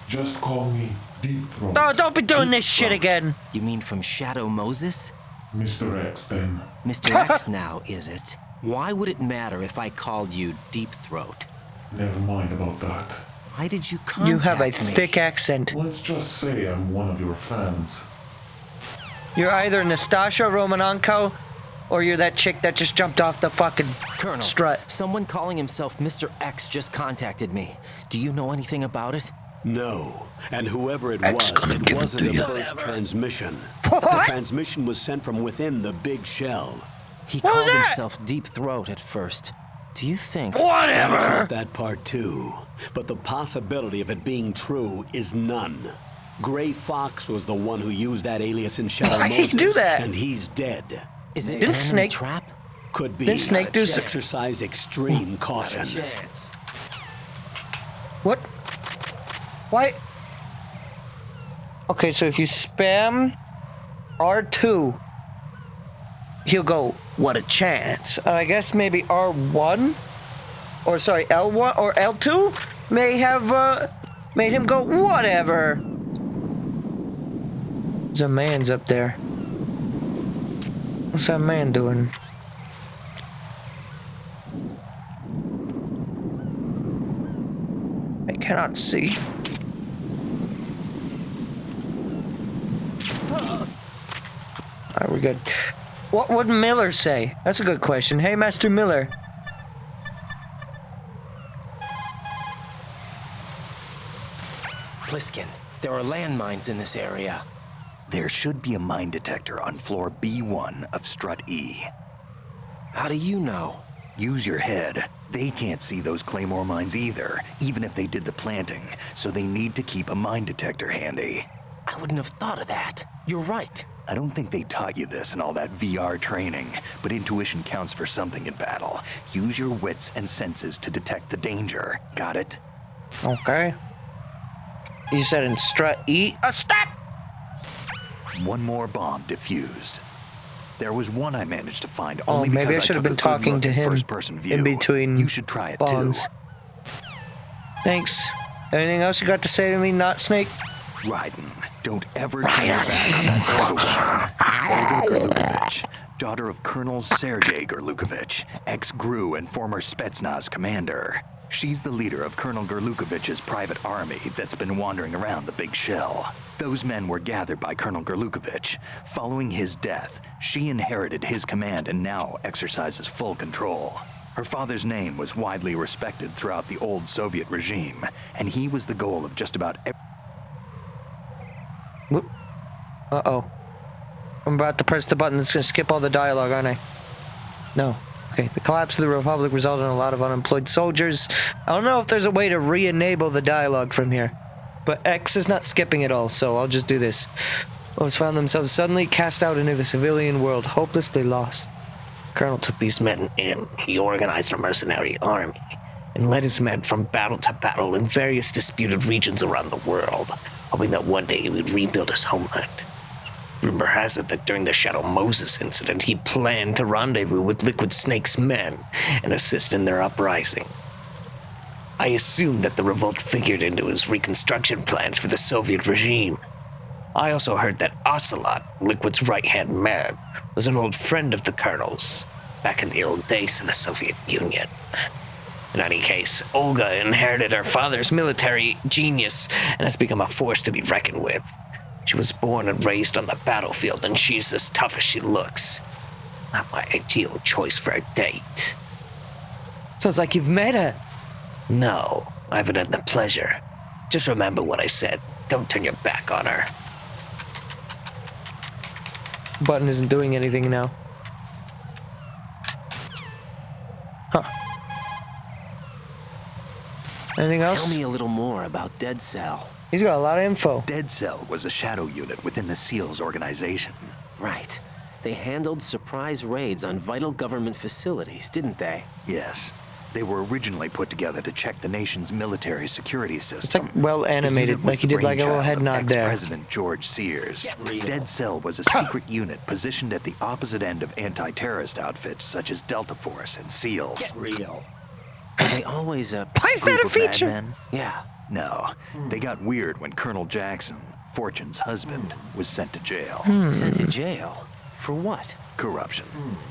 Just call me Deep Throat. No, don't be doing Deep this shit Throat. again. You mean from Shadow Moses? Mr. X, then. Mr. X now, is it? Why would it matter if I called you Deep Throat? Never mind about that. Why did you contact You have a me? thick accent. Let's just say I'm one of your fans. You're either Nastasha Romanenko, or you're that chick that just jumped off the fucking Colonel, strut. someone calling himself Mr. X just contacted me. Do you know anything about it? No. And whoever it X was, gonna it give it wasn't to the you. first transmission. What? The transmission was sent from within the big shell. He What was called that? himself Deep Throat at first. Do you think... I Whatever. caught that part too. But the possibility of it being true is none. Gray Fox was the one who used that alias in Shadow Why'd he Moses, do that? and he's dead. Is it Didn't an enemy Snake- trap? Could be. Didn't Snake do some- Exercise extreme caution. What? Why? Okay, so if you spam R2, he'll go, what a chance. I guess maybe R1? Or sorry, L1 or L2 may have made him go, whatever. There's a man's up there. What's that man doing? I cannot see. Alright, we're good. What would Miller say? That's a good question. Hey, Master Miller. Pliskin, there are landmines in this area. There should be a mine detector on floor B1 of Strut E. How do you know? Use your head. They can't see those Claymore mines either, even if they did the planting, so they need to keep a mine detector handy. I wouldn't have thought of that. You're right. I don't think they taught you this in all that VR training, but intuition counts for something in battle. Use your wits and senses to detect the danger. Got it? Okay. You said in Strut E? Stop! One more bomb defused. There was one I managed to find Oh, only maybe because I should have took been a good talking look to at him first-person view. in between You should try it bombs. too. Thanks. Anything else you got to say to me, not Snake? Raiden, don't ever turn your back on that older woman. Olga Gerlukovich, daughter of Colonel Sergei Gerlukovich, ex-GRU and former Spetsnaz commander. She's the leader of Colonel Gerlukovich's private army that's been wandering around the Big Shell. Those men were gathered by Colonel Gerlukovich. Following his death, she inherited his command and now exercises full control. Her father's name was widely respected throughout the old Soviet regime, and he was the goal of just about every... Whoop. Uh-oh. I'm about to press the button that's going to skip all the dialogue, aren't I? No. Okay, the collapse of the Republic resulted in a lot of unemployed soldiers. I don't know if there's a way to re-enable the dialogue from here. But X is not skipping it all, so I'll just do this. Those found themselves suddenly cast out into the civilian world, hopelessly lost. Colonel took these men in. He organized a mercenary army and led his men from battle to battle in various disputed regions around the world, hoping that one day he would rebuild his homeland. Rumor has it that during the Shadow Moses incident, he planned to rendezvous with Liquid Snake's men and assist in their uprising. I assumed that the revolt figured into his reconstruction plans for the Soviet regime. I also heard that Ocelot, Liquid's right-hand man, was an old friend of the Colonel's, back in the old days of the Soviet Union. In any case, Olga inherited her father's military genius and has become a force to be reckoned with. She was born and raised on the battlefield, and she's as tough as she looks. Not my ideal choice for a date. Sounds like you've met her. No, I haven't had the pleasure. Just remember what I said. Don't turn your back on her. Button isn't doing anything now. Huh. Anything else? Tell me a little more about Dead Cell. He's got a lot of info. Dead Cell was a shadow unit within the SEALs organization. Right. They handled surprise raids on vital government facilities, didn't they? Yes. They were originally put together to check the nation's military security system. It's like well animated, like he did like a little head nod there. Ex-President George Sears. Dead Cell was a secret unit positioned at the opposite end of anti-terrorist outfits such as Delta Force and SEALs. Get real. Are they always a Why is that a feature? Madmen? Yeah. No, they got weird when Colonel Jackson, Fortune's husband, was sent to jail. Sent to jail? For what? Corruption.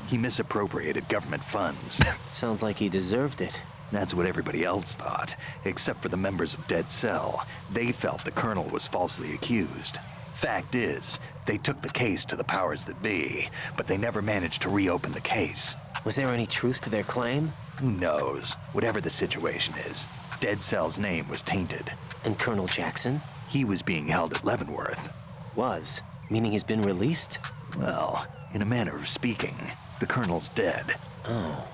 He misappropriated government funds. Sounds like he deserved it. That's what everybody else thought, except for the members of Dead Cell. They felt the colonel was falsely accused. Fact is, they took the case to the powers that be, but they never managed to reopen the case. Was there any truth to their claim? Who knows? Whatever the situation is, Dead Cell's name was tainted. And Colonel Jackson? He was being held at Leavenworth. Was? Meaning he's been released? Well, in a manner of speaking, the colonel's dead. Oh.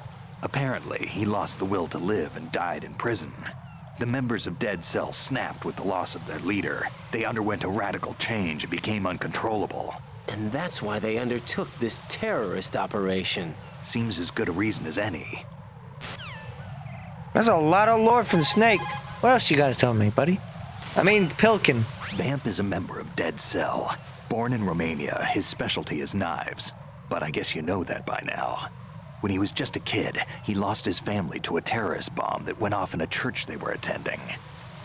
Apparently, he lost the will to live and died in prison. The members of Dead Cell snapped with the loss of their leader. They underwent a radical change and became uncontrollable. And that's why they undertook this terrorist operation. Seems as good a reason as any. That's a lot of lore from Snake. What else you gotta tell me, buddy? I mean, Pilkin. Vamp is a member of Dead Cell. Born in Romania, his specialty is knives. But I guess you know that by now. When he was just a kid, he lost his family to a terrorist bomb that went off in a church they were attending.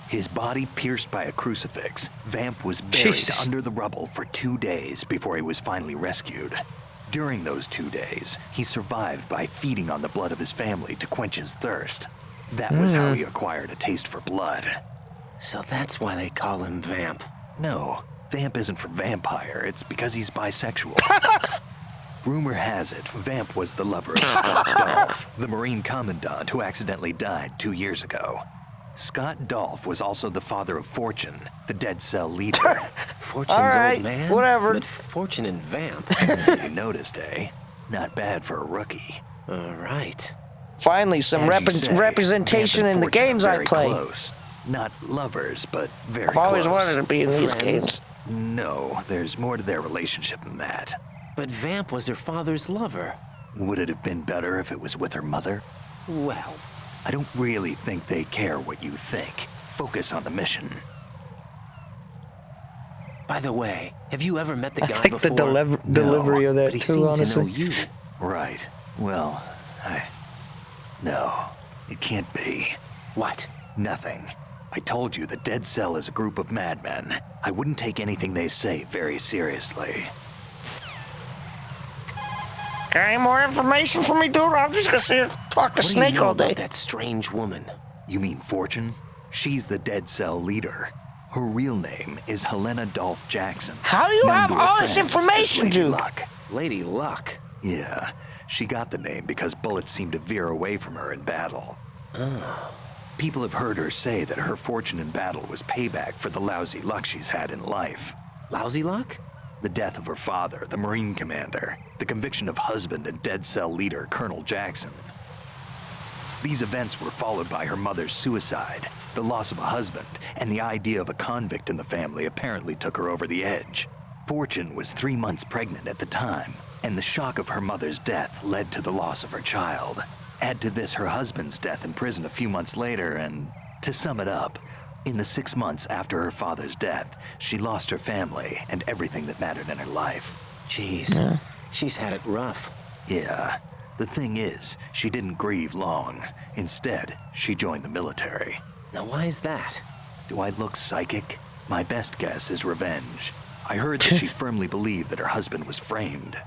His body pierced by a crucifix, Vamp was buried under the rubble for 2 days before he was finally rescued. During those 2 days, he survived by feeding on the blood of his family to quench his thirst. That was how he acquired a taste for blood. So that's why they call him Vamp. No, Vamp isn't for vampire, it's because he's bisexual. Rumor has it, Vamp was the lover of Scott Dolph, the Marine Commandant who accidentally died 2 years ago. Scott Dolph was also the father of Fortune, the Dead Cell leader. Fortune's right, old man? whatever. But Fortune and Vamp? You noticed, eh? Not bad for a rookie. All right. Finally, some As you say, representation Vamp in and the Fortune are games I very play. Close. Not lovers, but very I've always close. wanted to be in these Friends. games. No, there's more to their relationship than that. But Vamp was her father's lover. Would it have been better if it was with her mother? Well, I don't really think they care what you think. Focus on the mission. by the way, have you ever met the I guy like before? the delivery of that but he too, seemed honestly. to know you. Right. Well, no, it can't be. What? Nothing. I told you the Dead Cell is a group of madmen. I wouldn't take anything they say very seriously. Got any more information for me, dude? I'm just gonna sit here talk to What Snake do you know all day. about that strange woman? You mean Fortune? She's the Dead Cell leader. Her real name is Helena Dolph Jackson. How do you known have to her all this fans as information, Lady dude? Luck. Lady Luck? Yeah, she got the name because bullets seemed to veer away from her in battle. People have heard her say that her fortune in battle was payback for the lousy luck she's had in life. Lousy luck? The death of her father, the Marine commander, the conviction of husband and Dead Cell leader Colonel Jackson. These events were followed by her mother's suicide, the loss of a husband, and the idea of a convict in the family apparently took her over the edge. Fortune was 3 months pregnant at the time, and the shock of her mother's death led to the loss of her child. Add to this her husband's death in prison a few months later, and to sum it up, in the 6 months after her father's death, she lost her family and everything that mattered in her life. Jeez, she's had it rough. Yeah. The thing is, she didn't grieve long. Instead, she joined the military. Now why is that? Do I look psychic? My best guess is revenge. I heard that she firmly believed that her husband was framed.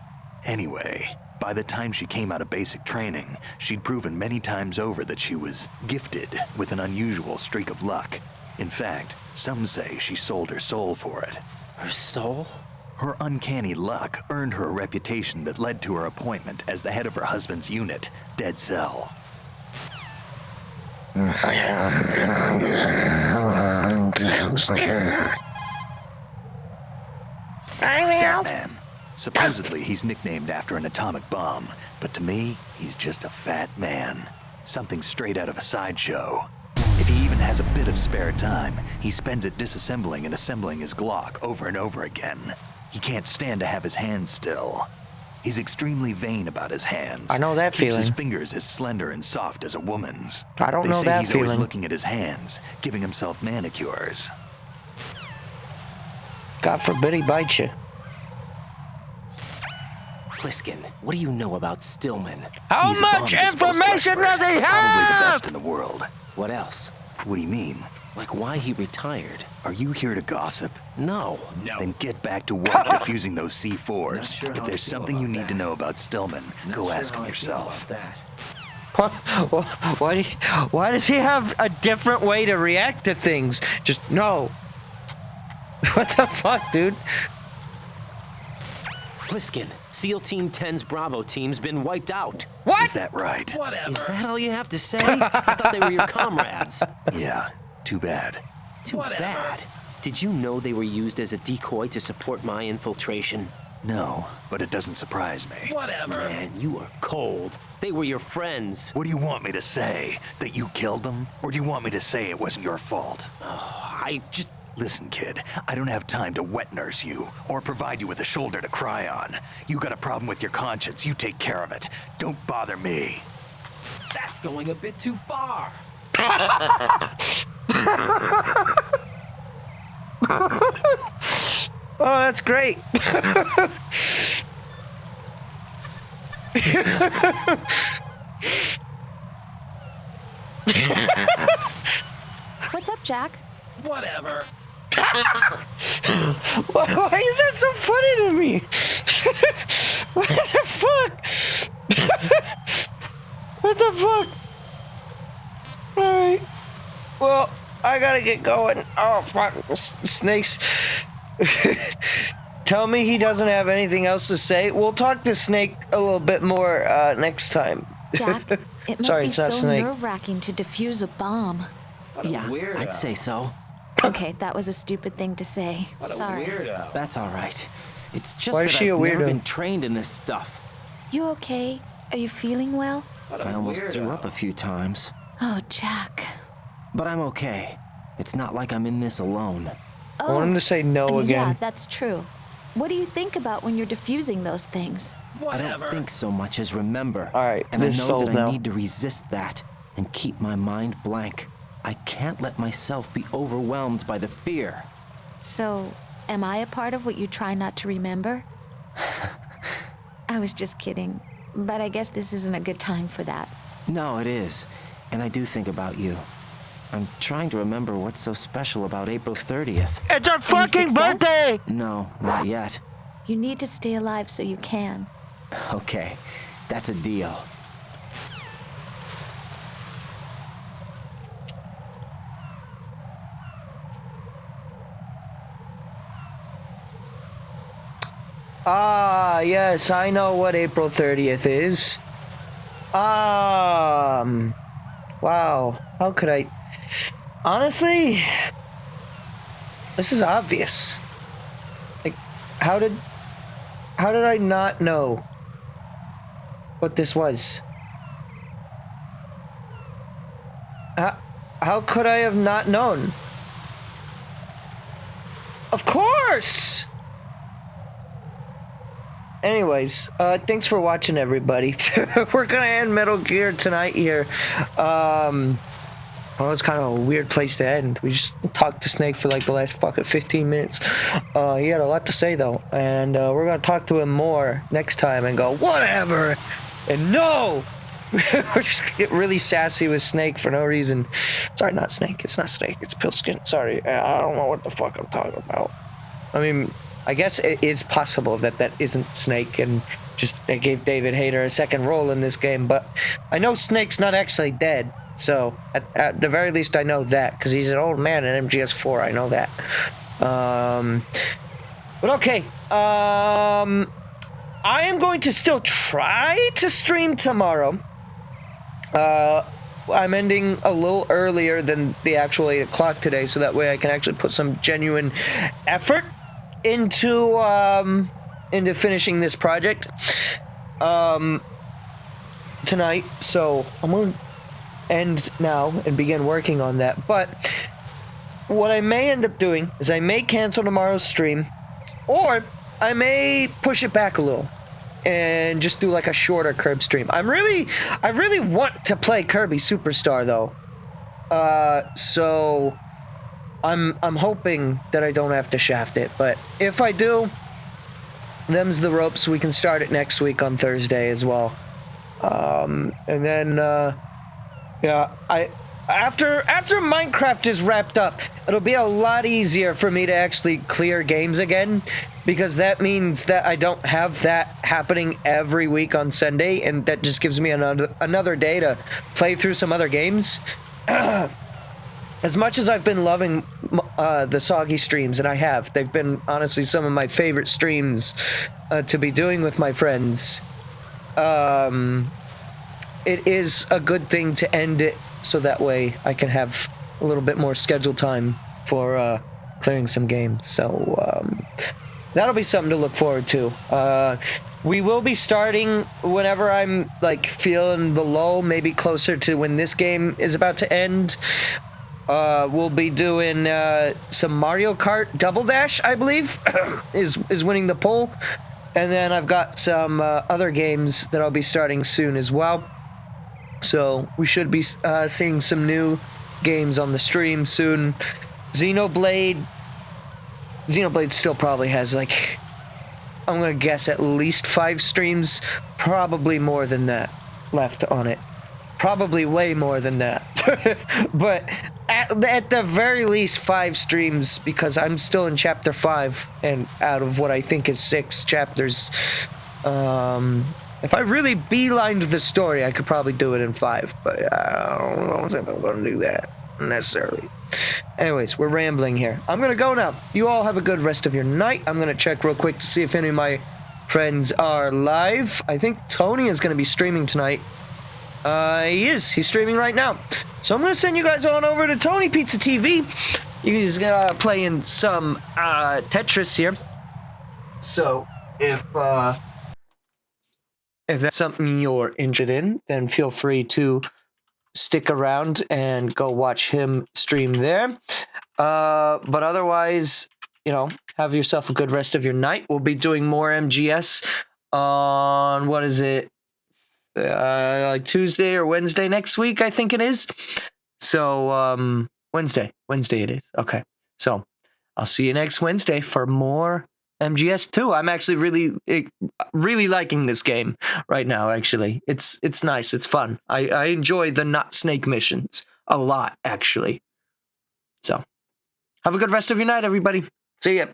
Anyway, by the time she came out of basic training, she'd proven many times over that she was gifted with an unusual streak of luck. In fact, some say she sold her soul for it. Her soul? Her uncanny luck earned her a reputation that led to her appointment as the head of her husband's unit, Dead Cell. Fat Man. Supposedly, he's nicknamed after an atomic bomb, but to me, he's just a fat man. Something straight out of a sideshow. If he even has a bit of spare time, he spends it disassembling and assembling his Glock over and over again. He can't stand to have his hands still. He's extremely vain about his hands. I know that Keeps feeling. his fingers as slender and soft as a woman's. I don't know They say that he's always feeling. looking at his hands, giving himself manicures. God forbid he bites you. Pliskin, what do you know about Stillman? How He's a much bomb disposal information does expert, he Probably the have? best in the world. What else? What do you mean? Like why he retired? Are you here to gossip? No. Then get back to work defusing those C4s. If there's something you need to know about Stillman, go ask him yourself. Why does he have a different way to react to things? Just no. What the fuck, dude? Pliskin, SEAL Team 10's Bravo team's been wiped out. What? Is that right? Is that all you have to say? I thought they were your comrades. Yeah, too bad. Too bad. Did you know they were used as a decoy to support my infiltration? No, but it doesn't surprise me. Man, you are cold. They were your friends. What do you want me to say? That you killed them? Or do you want me to say it wasn't your fault? I just... Listen, kid, I don't have time to wet nurse you, or provide you with a shoulder to cry on. You got a problem with your conscience, you take care of it. Don't bother me. That's going a bit too far. Oh, that's great. What's up, Jack? Whatever. Why is that so funny to me? What the fuck? What the fuck? Alright. Well, I gotta get going. Oh, fuck. Snakes. Tell me he doesn't have anything else to say. We'll talk to Snake a little bit more next time. Jack, it must Sorry, be it's not so Snake. nerve-wracking to defuse a bomb. Yeah, I'd say so. Okay, that was a stupid thing to say. Sorry. That's all right. It's just Why that is she I've a never weirdo? been trained in this stuff. You okay? Are you feeling well? I almost threw up a few times. Oh, Jack. But I'm okay. It's not like I'm in this alone. I want him to say no Yeah, again. that's true. What do you think about when you're defusing those things? I don't think so much as remember. All right, and I this know sold that now. I need to resist that and keep my mind blank. I can't let myself be overwhelmed by the fear. So, am I a part of what you try not to remember? I was just kidding, but I guess this isn't a good time for that. No, it is. And I do think about you. I'm trying to remember what's so special about April 30th. It's our fucking birthday! No, not yet. You need to stay alive so you can. Okay, that's a deal. Ah, yes, I know what April 30th is. Wow, how could I... Honestly, this is obvious. Like, how did I not know what this was? How could I have not known? Of course! Anyways, thanks for watching, everybody. We're gonna end Metal Gear tonight here. Well, it's kind of a weird place to end. We just talked to Snake for like the last fucking 15 minutes. He had a lot to say though, and we're gonna talk to him more next time and go whatever, and no. We're just gonna get really sassy with Snake for no reason. Sorry, not Snake. It's not Snake. It's Pillskin. Sorry, I don't know what the fuck I'm talking about. I mean, I guess it is possible that that isn't Snake and just they gave David Hayter a second role in this game, but I know Snake's not actually dead, so at the very least I know that, because he's an old man in MGS4, I know that. But okay, I am going to still try to stream tomorrow. I'm ending a little earlier than the actual 8 o'clock today, so that way I can actually put some genuine effort into finishing this project tonight. So I'm going to end now and begin working on that. But what I may end up doing is I may cancel tomorrow's stream, or I may push it back a little. and just do like a shorter Kirby stream. I really want to play Kirby Superstar though. So I'm hoping that I don't have to shaft it, but if I do, them's the ropes. We can start it next week on Thursday as well. And then yeah, after Minecraft is wrapped up, it'll be a lot easier for me to actually clear games again, because that means that I don't have that happening every week on Sunday, and that just gives me another day to play through some other games. As much as I've been loving the Soggy streams, and I have, they've been honestly some of my favorite streams to be doing with my friends. It is a good thing to end it so that way I can have a little bit more scheduled time for clearing some games. So that'll be something to look forward to. We will be starting whenever I'm like feeling the lull, maybe closer to when this game is about to end. We'll be doing some Mario Kart Double Dash, I believe, is winning the poll. And then I've got some other games that I'll be starting soon as well. So we should be seeing some new games on the stream soon. Xenoblade still probably has like, I'm gonna guess at least 5 streams, probably more than that left on it. Probably way more than that. But at the very least 5 streams, because I'm still in chapter 5 and out of what I think is 6 chapters. If I really beelined the story, I could probably do it in 5, but I don't know if I'm going to do that necessarily. Anyways, we're rambling here. I'm going to go now. You all have a good rest of your night. I'm going to check real quick to see if any of my friends are live. I think Tony is going to be streaming tonight. He is. He's streaming right now. So I'm going to send you guys on over to Tony Pizza TV. He's playing some Tetris here. So if that's something you're interested in, then feel free to stick around and go watch him stream there. But otherwise, have yourself a good rest of your night. We'll be doing more MGS on, what is it? Like Tuesday or Wednesday next week, I think it is. So, Wednesday it is. Okay. So, I'll see you next Wednesday for more MGS2. I'm actually really liking this game right now, actually. It's nice. It's fun. I enjoy the not snake missions a lot, actually. So, have a good rest of your night, everybody. See ya.